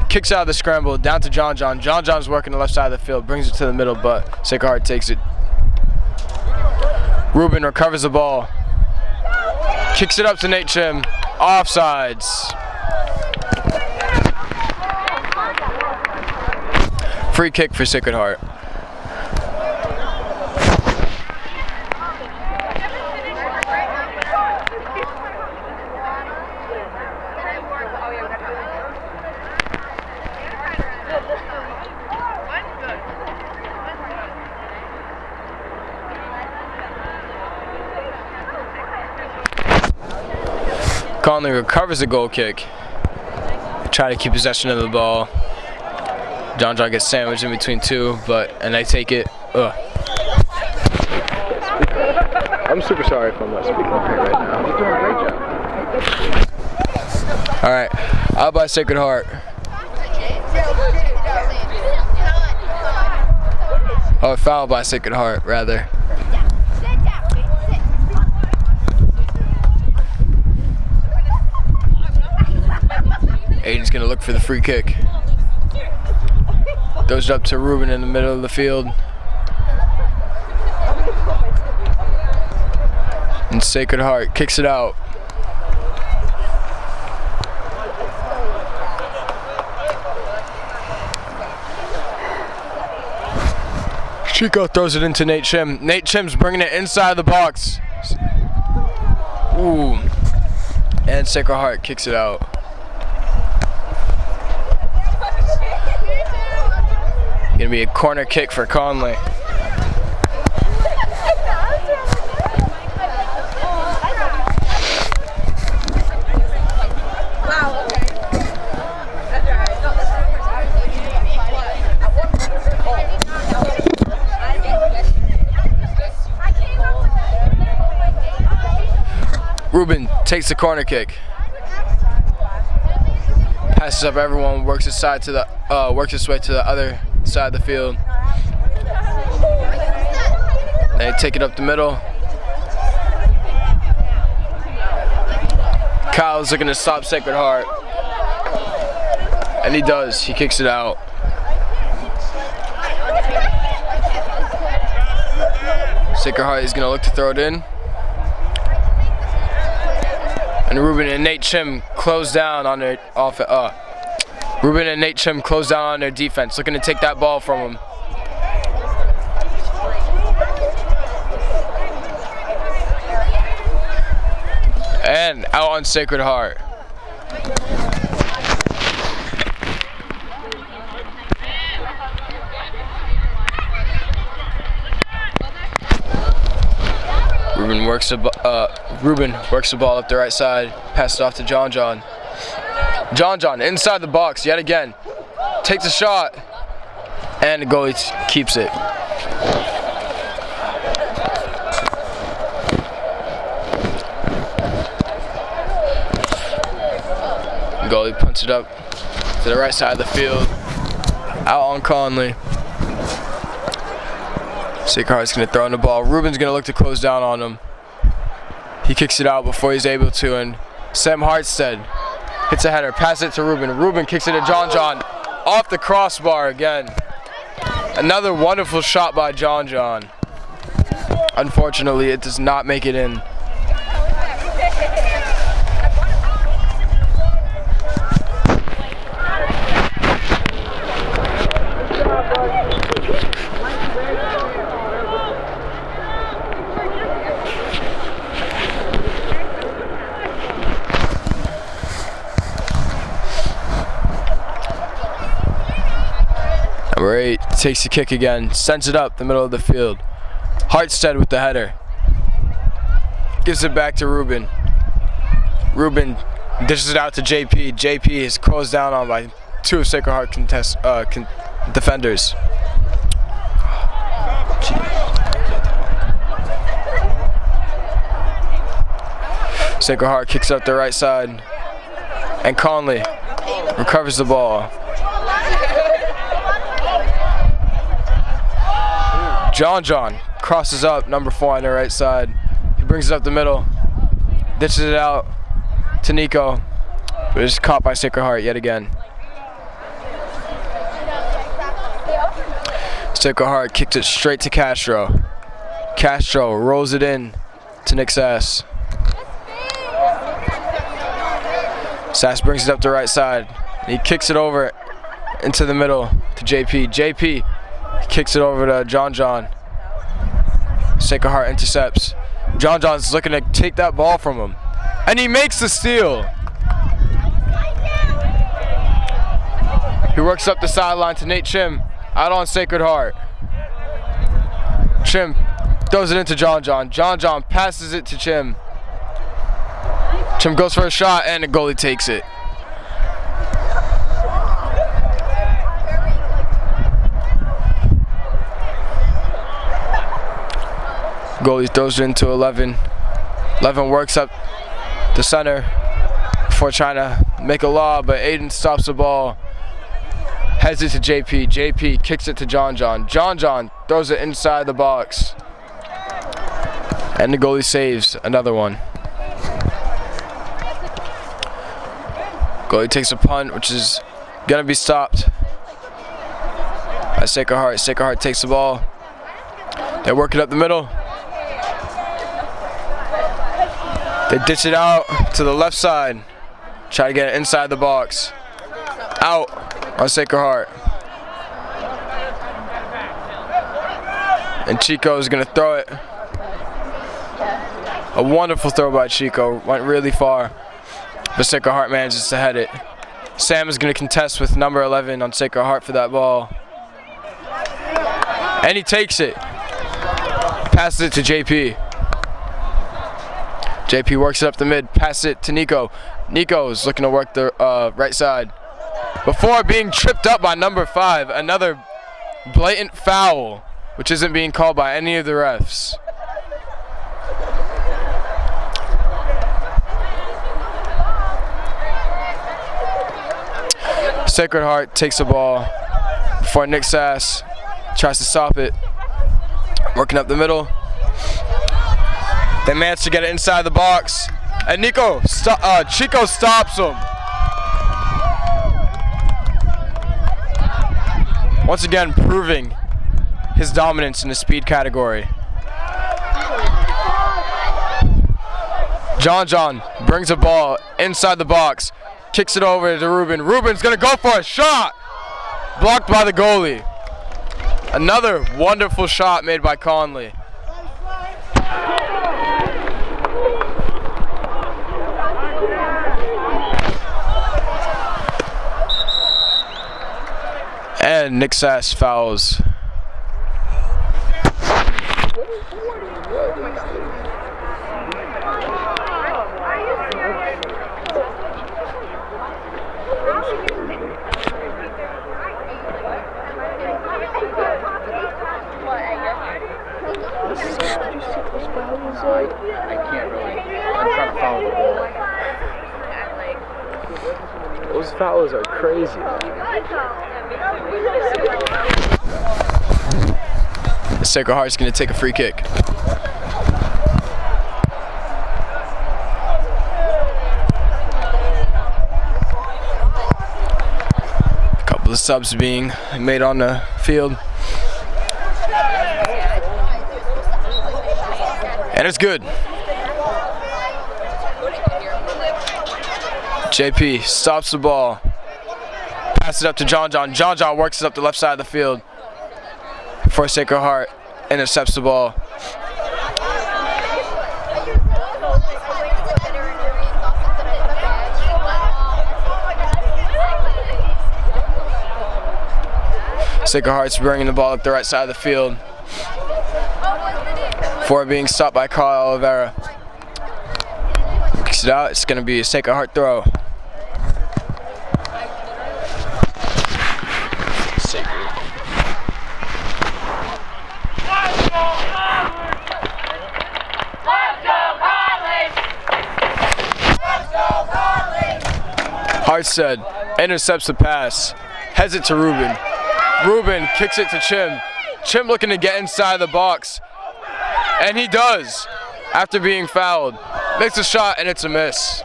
B: kicks out of the scramble, down to John. John's working the left side of the field, brings it to the middle, but Sacred Heart takes it. Ruben recovers the ball. Kicks it up to Nate Chim. Offsides. Free kick for Sacred Heart. Connolly recovers the goal kick. Try to keep possession of the ball. John gets sandwiched in between two, and they take it. Ugh.
E: I'm super sorry if I'm not speaking up here right now. You're doing a great job.
B: All right, out by Sacred Heart. Oh, foul by Sacred Heart, rather. Aiden's gonna look for the free kick. Throws it up to Ruben in the middle of the field. And Sacred Heart kicks it out. Chico throws it into Nate Chim. Nate Chim's bringing it inside the box. Ooh. And Sacred Heart kicks it out. Gonna be a corner kick for Connolly. Ruben takes the corner kick. Passes up everyone, works his way to the other side of the field. They take it up the middle. Kyle's looking to stop Sacred Heart. And he does. He kicks it out. Sacred Heart is going to look to throw it in. And Ruben and Nate Chim close down on their defense, looking to take that ball from him. And out on Sacred Heart. Ruben works the ball up the right side, passes it off to John John. John John inside the box yet again. Takes a shot, and the goalie keeps it. Goalie punts it up to the right side of the field, out on Connolly. Sacred Heart's going to throw in the ball. Ruben's going to look to close down on him. He kicks it out before he's able to, and Sam Hartstead hits a header, passes it to Ruben. Ruben kicks it to John John, off the crossbar again. Another wonderful shot by John John. Unfortunately, it does not make it in. Number 8 takes the kick again, sends it up the middle of the field. Hartstead with the header. Gives it back to Ruben. Ruben dishes it out to JP. JP is closed down on by 2 of Sacred Heart defenders. Sacred Heart kicks up the right side, and Conley recovers the ball. John John crosses up number 4 on the right side. He brings it up the middle, dishes it out to Nico, but it's caught by Sacred Heart yet again. Sacred Heart kicks it straight to Castro. Castro rolls it in to Nick Sass. Sass brings it up the right side. He kicks it over into the middle to JP. JP kicks it over to John John. Sacred Heart intercepts. John John's looking to take that ball from him, and he makes the steal. He works up the sideline to Nate Chim, out on Sacred Heart. Chim throws it into John John. John John passes it to Chim. Chim goes for a shot, and the goalie takes it. Goalie throws it into 11. 11 works up the center before trying to make a lob, but Aiden stops the ball. Heads it to JP. JP kicks it to John John. John John throws it inside the box. And the goalie saves another one. Goalie takes a punt, which is going to be stopped by Sacred Heart. Sacred Heart takes the ball. They work it up the middle. They ditch it out to the left side. Try to get it inside the box. Out on Sacred Heart. And Chico is going to throw it. A wonderful throw by Chico. Went really far. But Sacred Heart manages to head it. Sam is going to contest with number 11 on Sacred Heart for that ball. And he takes it. Passes it to JP. JP works it up the mid, passes it to Nico. Nico's looking to work the right side before being tripped up by number 5. Another blatant foul, which isn't being called by any of the refs. Sacred Heart takes the ball before Nick Sass tries to stop it. Working up the middle. They manage to get it inside the box. And Chico stops him. Once again, proving his dominance in the speed category. John brings the ball inside the box, kicks it over to Ruben. Ruben's gonna go for a shot! Blocked by the goalie. Another wonderful shot made by Connolly. And Nick Sass fouls.
A: I can't really. I'm trying to follow the ball.
E: Those fouls are crazy.
B: Sacred Heart's going to take a free kick. A couple of subs being made on the field. And it's good. JP stops the ball. Passes it up to John. John works it up the left side of the field for Sacred Heart. Intercepts the ball. Sacred Heart's bringing the ball up the right side of the field before being stopped by Kyle Oliveira. Kicks it out. It's going to be a Sacred Heart throw. Hartstead intercepts the pass, heads it to Ruben. Ruben kicks it to Chim. Chim looking to get inside the box, and he does after being fouled. Makes a shot, and it's a miss.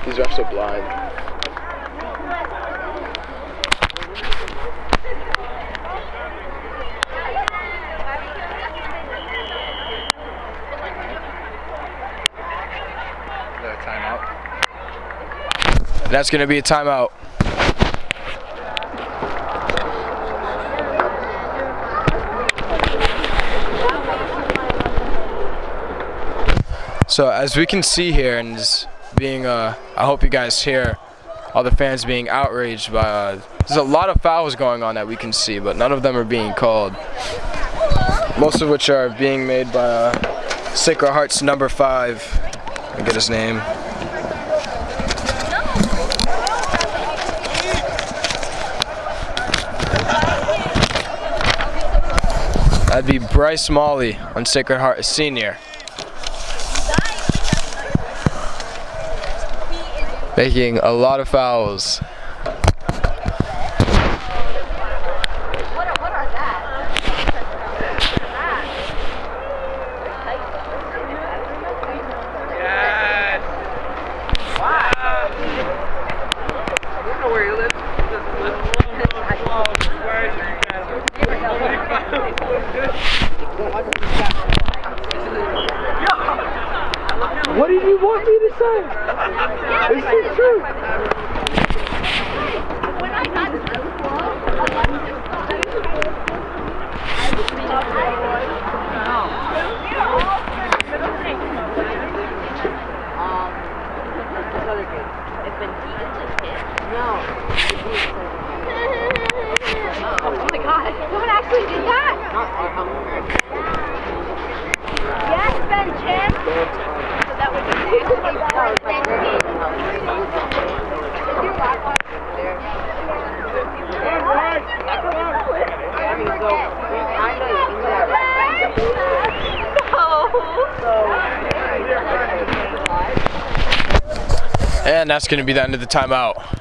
E: These refs are blind.
B: That's going to be a timeout. So as we can see here, and being, I hope you guys hear all the fans being outraged by, there's a lot of fouls going on that we can see, but none of them are being called. Most of which are being made by Sacred Heart's number 5. Let me get his name. That'd be Bryce Molly on Sacred Heart, a senior. Making a lot of fouls.
E: What did you want me to say? This is true.
C: When I got this oh my god, someone actually did that? Yes, Ben Chin. So that would be
B: And that's going to be the end of the timeout.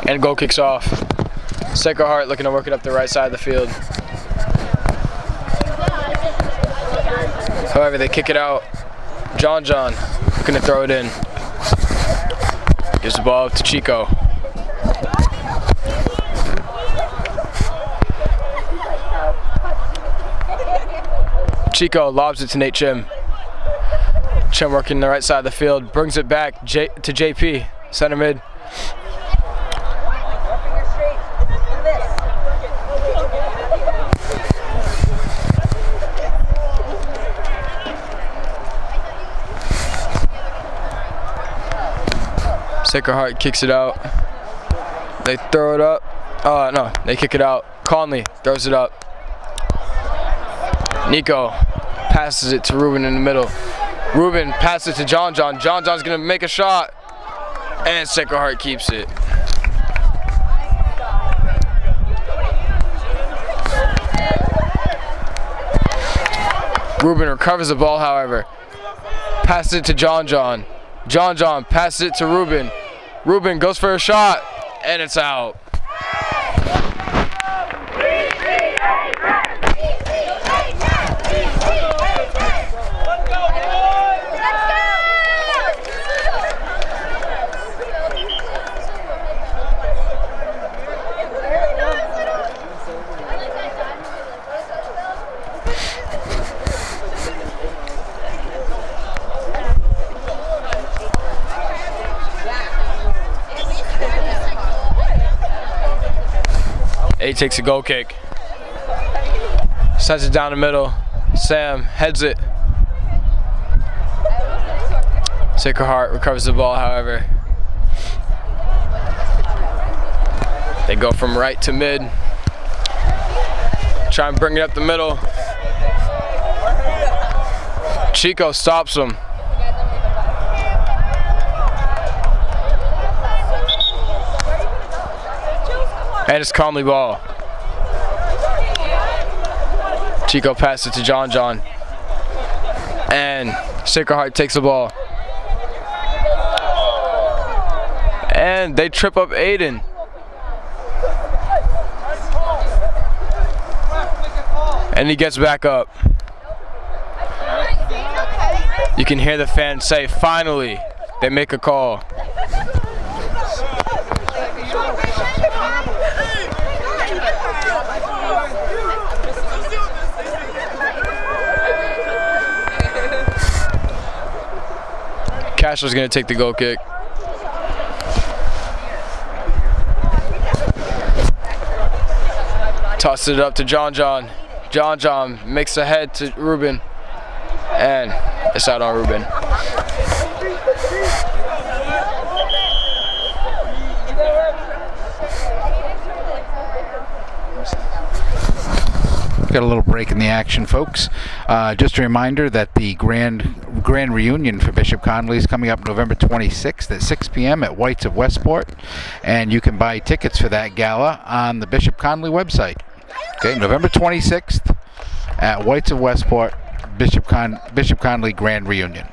B: And goal kicks off. Sacred Heart looking to work it up the right side of the field. However, they kick it out. John looking to throw it in. Gives the ball up to Chico. Chico lobs it to Nate Chim. Chim working the right side of the field. Brings it back to JP, center mid. Sacred Heart kicks it out. They throw it up. Oh, no, they kick it out. Connolly throws it up. Nico passes it to Ruben in the middle. Ruben passes it to John. John's going to make a shot. And Sacred Heart keeps it. Ruben recovers the ball, however. Passes it to John. John passes it to Ruben. Ruben goes for a shot, and it's out. A takes a goal kick. Sends it down the middle. Sam heads it. Sacred Heart recovers the ball, however. They go from right to mid. Try and bring it up the middle. Chico stops him. And it's Connolly ball. Chico passes it to John. And Sacred Heart takes the ball. And they trip up Aiden. And he gets back up. You can hear the fans say, finally, they make a call. Castro's going to take the goal kick. Tosses it up to John. John makes a head to Ruben. And it's out on Ruben.
A: Got a little break in the action, folks. Just a reminder that the grand reunion for Bishop Connolly is coming up November 26th at 6 p.m. at White's of Westport, and you can buy tickets for that gala on the Bishop Connolly website. Okay, November 26th at White's of Westport, Bishop Connolly Grand Reunion.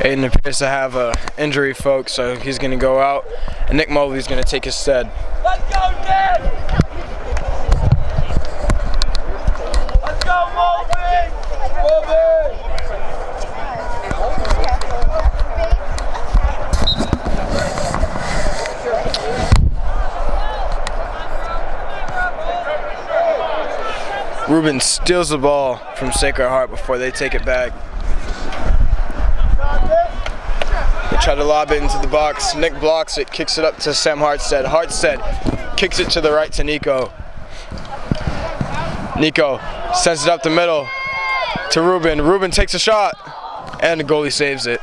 B: Aiden appears to have an injury, folks, so he's going to go out, and Nick Mobley's going to take his stead.
D: Let's go, Nick! Let's go, Mobley!
B: Ruben steals the ball from Sacred Heart before they take it back. They try to lob it into the box. Nick blocks it, kicks it up to Sam Hartstead. Hartstead kicks it to the right to Nico. Nico sends it up the middle to Ruben. Ruben takes a shot, and the goalie saves it.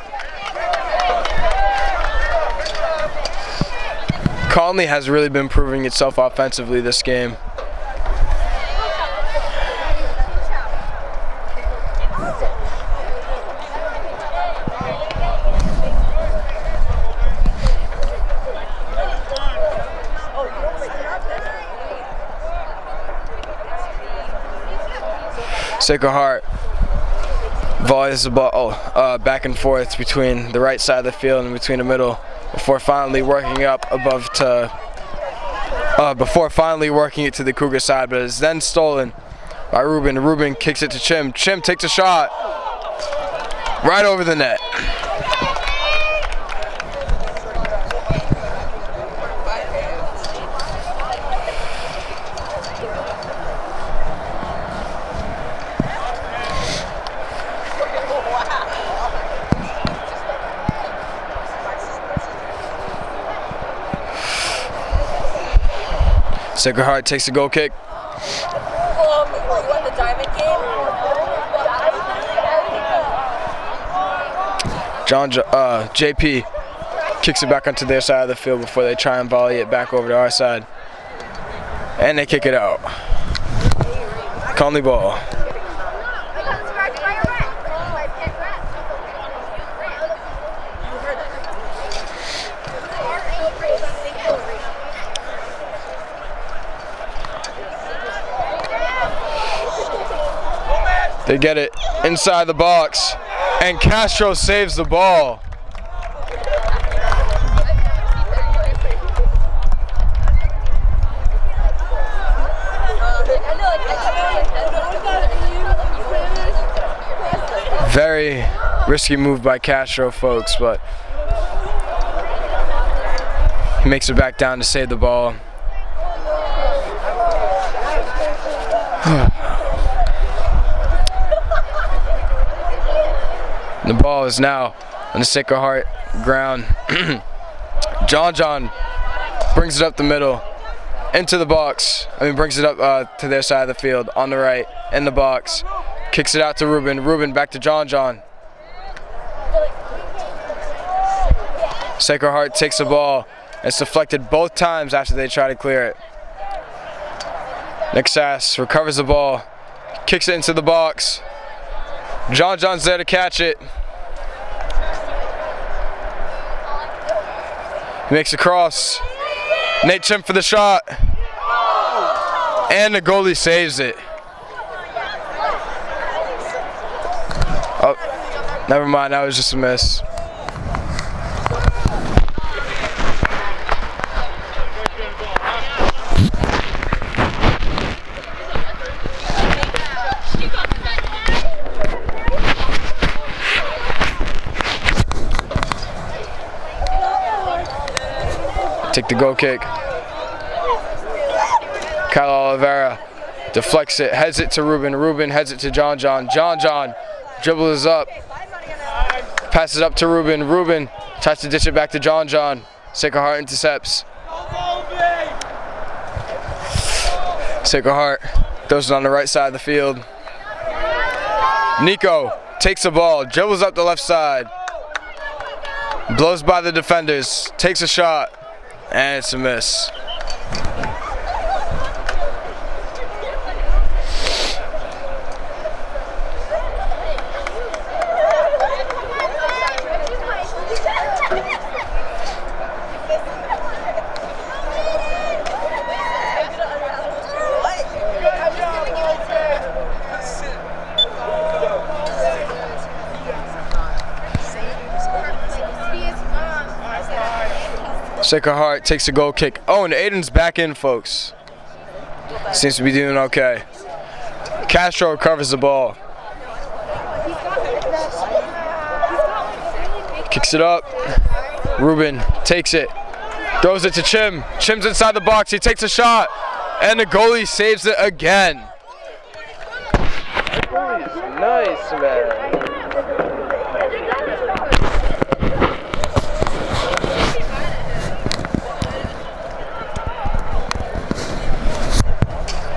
B: Connolly has really been proving itself offensively this game. Sacred Heart volleys the ball back and forth between the right side of the field and between the middle before finally working up above to the Cougar side, but is then stolen by Ruben. Ruben kicks it to Chim. Chim takes a shot right over the net. Sacred Heart takes a goal kick.
D: You won the diamond game?
B: JP kicks it back onto their side of the field before they try and volley it back over to our side. And they kick it out. Conley ball. They get it inside the box, and Castro saves the ball. Very risky move by Castro, folks, but he makes it back down to save the ball. The ball is now on the Sacred Heart ground. John brings it up the middle, into the box. Brings it up to their side of the field on the right, in the box. Kicks it out to Ruben. Ruben back to John. Sacred Heart takes the ball. It's deflected both times after they try to clear it. Nick Sass recovers the ball, kicks it into the box. John's there to catch it. He makes a cross. Nate Chim for the shot. And the goalie saves it. Oh, never mind, that was just a miss. Take the goal kick. Kyle Oliveira deflects it, heads it to Ruben. Ruben heads it to John. John dribbles up, passes up to Ruben. Ruben tries to dish it back to John. Sacred Heart intercepts. Sacred Heart throws it on the right side of the field. Nico takes the ball, dribbles up the left side, blows by the defenders, takes a shot. And it's a miss. Sacred Heart takes a goal kick. Oh, and Aiden's back in, folks. Seems to be doing okay. Castro recovers the ball. Kicks it up. Ruben takes it. Throws it to Chim. Chim's inside the box. He takes a shot. And the goalie saves it again.
E: Holy, nice, man.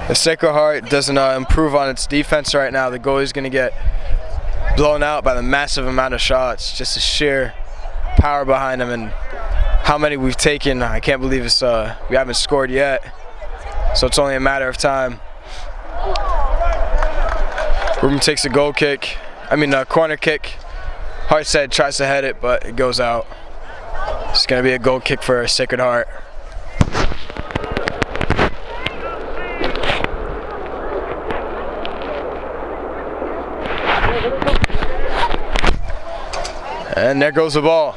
B: If Sacred Heart doesn't improve on its defense right now, the goalie's going to get blown out by the massive amount of shots. Just the sheer power behind him and how many we've taken. I can't believe it's we haven't scored yet. So it's only a matter of time. Ruben takes a corner kick. Hartstead tries to head it, but it goes out. It's going to be a goal kick for Sacred Heart. And there goes the ball.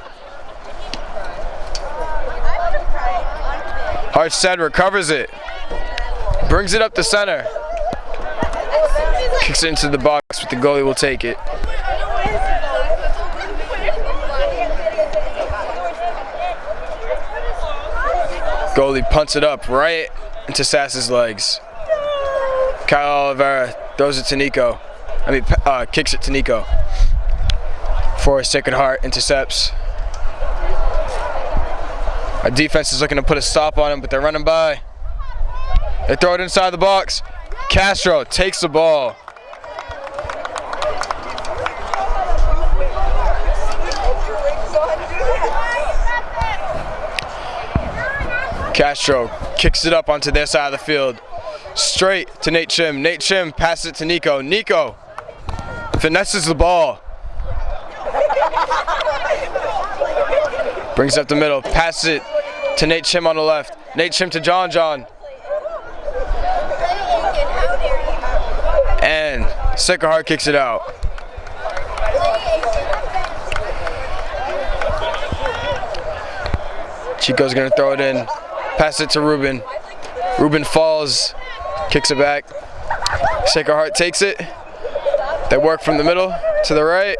B: Hartstead recovers it. Brings it up the center. Kicks it into the box, but the goalie will take it. Goalie punts it up right into Sass's legs. Kyle Oliveira throws it to Nico. Kicks it to Nico. For Sacred Heart intercepts. Our defense is looking to put a stop on him, but they're running by. They throw it inside the box. Castro takes the ball. Castro kicks it up onto their side of the field. Straight to Nate Chim. Nate Chim passes it to Nico. Nico finesses the ball. Brings it up the middle. Passes it to Nate Chim on the left. Nate Chim to John John. And Sacred Heart kicks it out. Chico's gonna throw it in. Pass it to Ruben. Ruben falls. Kicks it back. Sacred Heart takes it. They work from the middle to the right.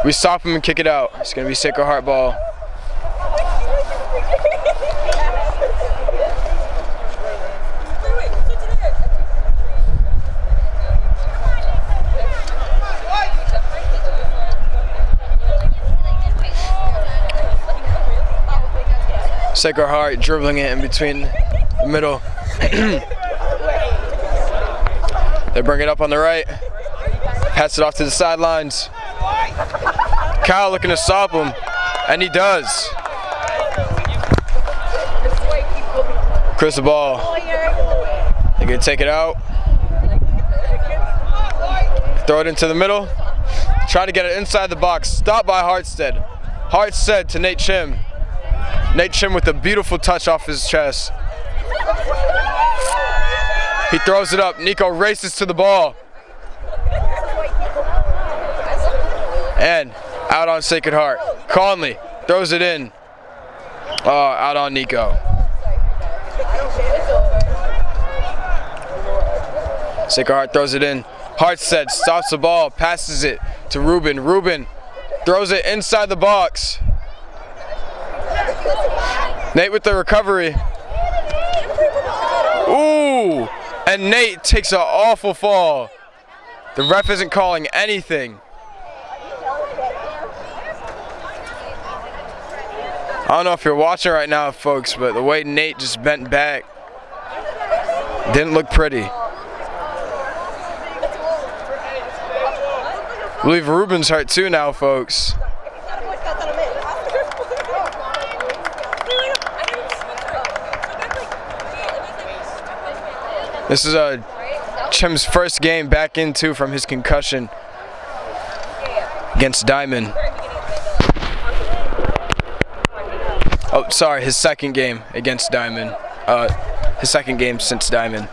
B: We stop him and kick it out. It's going to be Sacred Heart ball. Sacred Heart dribbling it in between the middle. They bring it up on the right. Pass it off to the sidelines. Kyle looking to stop him, and he does. Chris the ball. They're gonna take it out. Throw it into the middle. Try to get it inside the box. Stopped by Hartstead. Hartstead to Nate Chim. Nate Chim with a beautiful touch off his chest. He throws it up. Nico races to the ball. And out on Sacred Heart. Connolly throws it in. Out on Nico. Sacred Heart throws it in. Hartstead stops the ball, passes it to Ruben. Ruben throws it inside the box. Nate with the recovery. Ooh! And Nate takes an awful fall. The ref isn't calling anything. I don't know if you're watching right now, folks, but the way Nate just bent back didn't look pretty. I believe Ruben's hurt too now, folks. This is Chim's first game back into from his concussion against Diamond. Oh, sorry, his second game against Diamond. His second game since Diamond.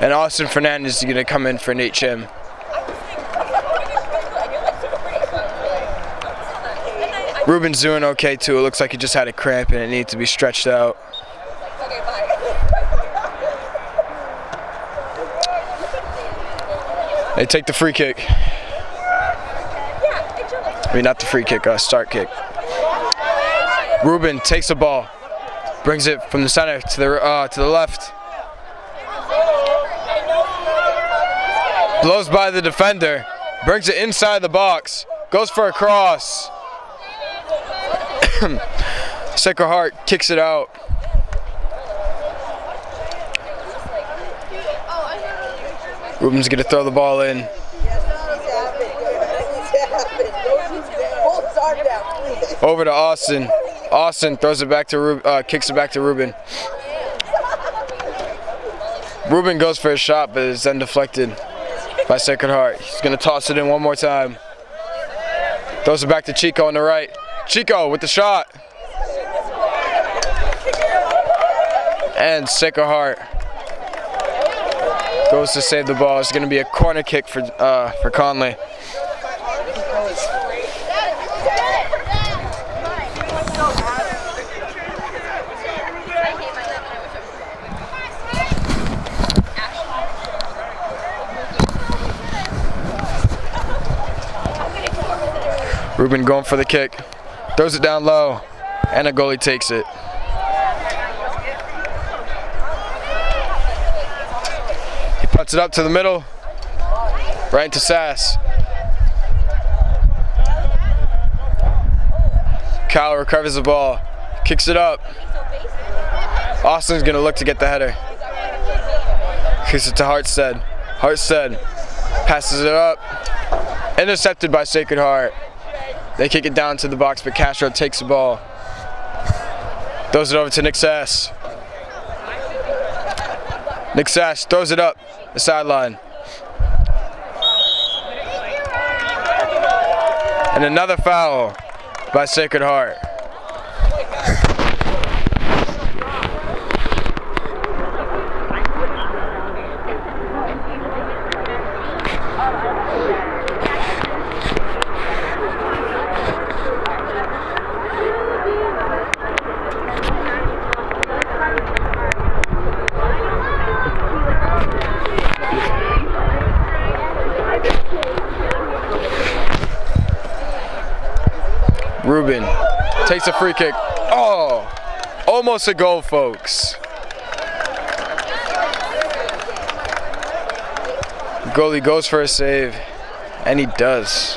B: And Austin Fernandez is going to come in for Nate Chim. Ruben's doing okay too. It looks like he just had a cramp and it needs to be stretched out. They take the free kick. I mean, not the free kick, start kick. Ruben takes the ball, brings it from the center to the left. Blows by the defender, brings it inside the box, goes for a cross. Sacred Heart kicks it out. Ruben's gonna throw the ball in. Over to Austin. Austin throws it back to kicks it back to Ruben. Ruben goes for a shot, but is then deflected by Sacred Heart. He's gonna toss it in one more time. Throws it back to Chico on the right. Chico with the shot. And Sacred Heart goes to save the ball. It's gonna be a corner kick for Connolly. Ruben going for the kick, throws it down low, and a goalie takes it. He puts it up to the middle, right into Sass. Kyle recovers the ball, kicks it up. Austin's gonna look to get the header. Kicks it to Hartstead. Hartstead passes it up, intercepted by Sacred Heart. They kick it down to the box, but Castro takes the ball. Throws it over to Nick Sass. Nick Sass throws it up the sideline. And another foul by Sacred Heart. Ruben takes a free kick. Oh, almost a goal, folks. Goalie goes for a save, and he does.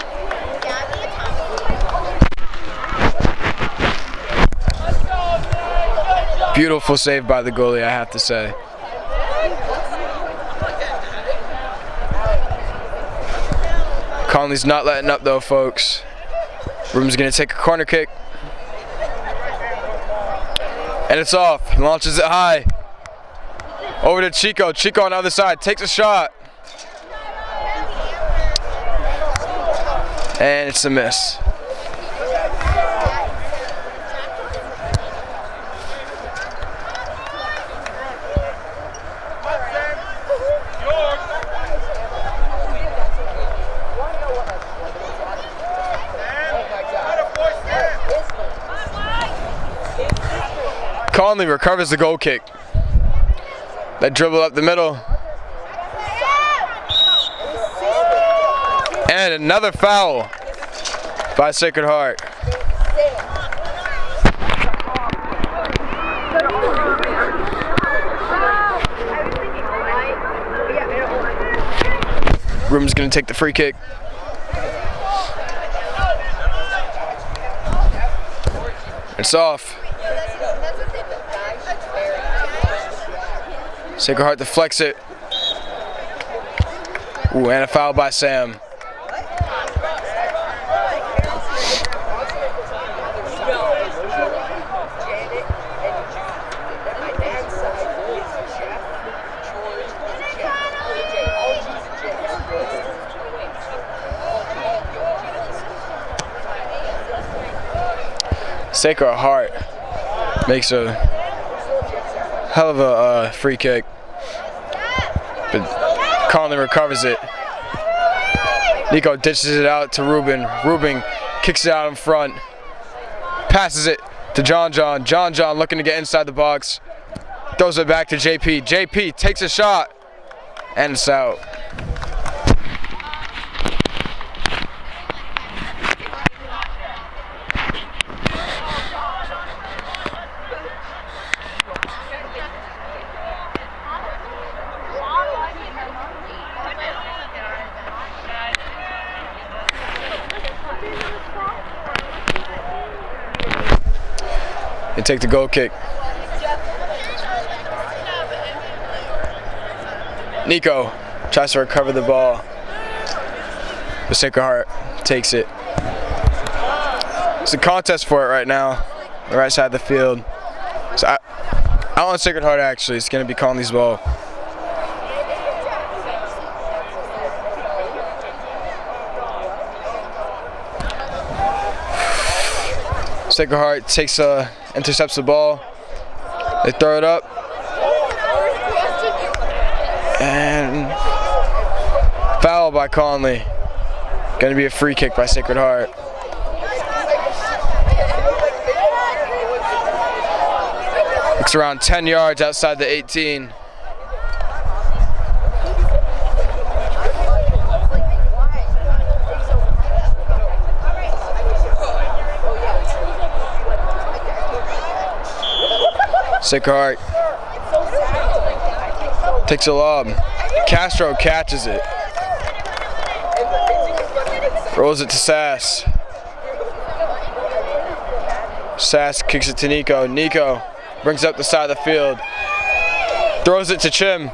B: Beautiful save by the goalie, I have to say. Connolly's not letting up though, folks. Ruben's gonna take a corner kick. And it's off. He launches it high. Over to Chico. Chico on the other side takes a shot. And it's a miss. Connolly recovers the goal kick. That dribble up the middle. And another foul by Sacred Heart. Ruben's gonna take the free kick. It's off. Sacred Heart deflects it. Ooh, and a foul by Sam. Sacred Heart makes a hell of a free kick, but Connolly recovers it. Nico dishes it out to Ruben. Ruben kicks it out in front, passes it to John John. John John looking to get inside the box, throws it back to JP. JP takes a shot, and it's out. and take the goal kick. Nico tries to recover the ball, but Sacred Heart takes it. It's a contest for it right now, the right side of the field. So out on Sacred Heart actually, it's going to be Conley's ball. Sacred Heart intercepts the ball. They throw it up. And foul by Conley. Going to be a free kick by Sacred Heart. It's around 10 yards outside the 18. Sacred Heart takes a lob. Castro catches it. Rolls it to Sass. Sass kicks it to Nico. Nico brings it up the side of the field. Throws it to Chim.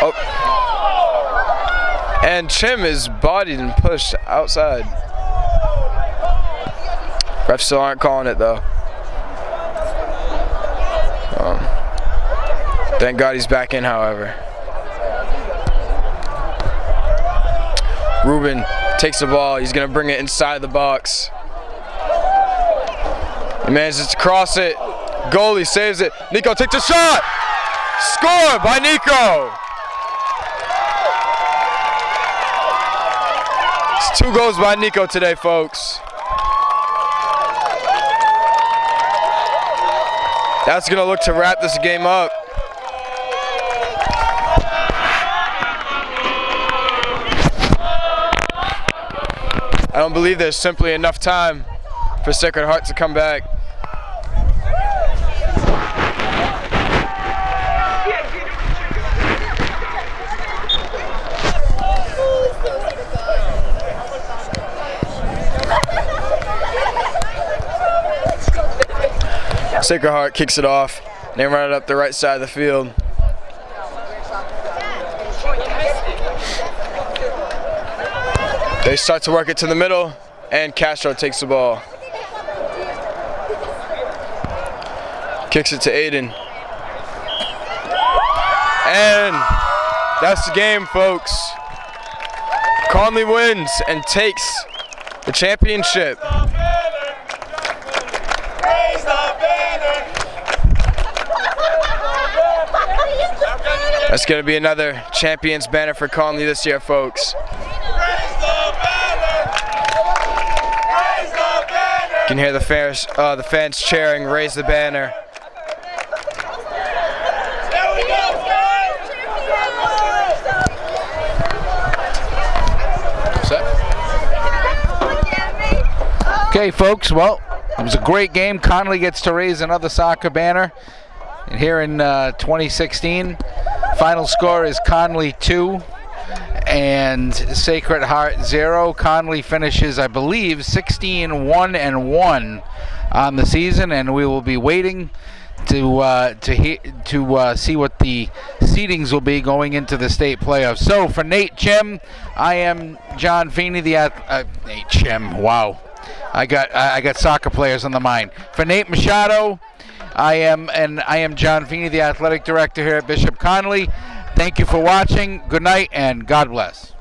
B: Oh. And Chim is bodied and pushed outside. Refs still aren't calling it though. Thank God he's back in, however. Ruben takes the ball. He's going to bring it inside the box. He manages to cross it. Goalie saves it. Nico takes a shot. Score by Nico. It's 2 goals by Nico today, folks. That's going to look to wrap this game up. I don't believe there's simply enough time for Sacred Heart to come back. Sacred Heart kicks it off, and they run it up the right side of the field. They start to work it to the middle, and Castro takes the ball. Kicks it to Aiden. And that's the game, folks. Conley wins and takes the championship. That's going to be another champion's banner for Conley this year, folks. You can hear the fans cheering, "Raise the banner."
A: Okay, folks, well, it was a great game. Connolly gets to raise another soccer banner. And here in 2016, final score is Connolly 2 and Sacred Heart 0. Connolly finishes, I believe, 16-1-1 on the season, and we will be waiting to see what the seedings will be going into the state playoffs. So for Nate Chim, I am John Feeney, Nate Chim. Wow, I got soccer players on the mind. For Nate Machado, I am John Feeney, the athletic director here at Bishop Connolly. Thank you for watching. Good night and God bless.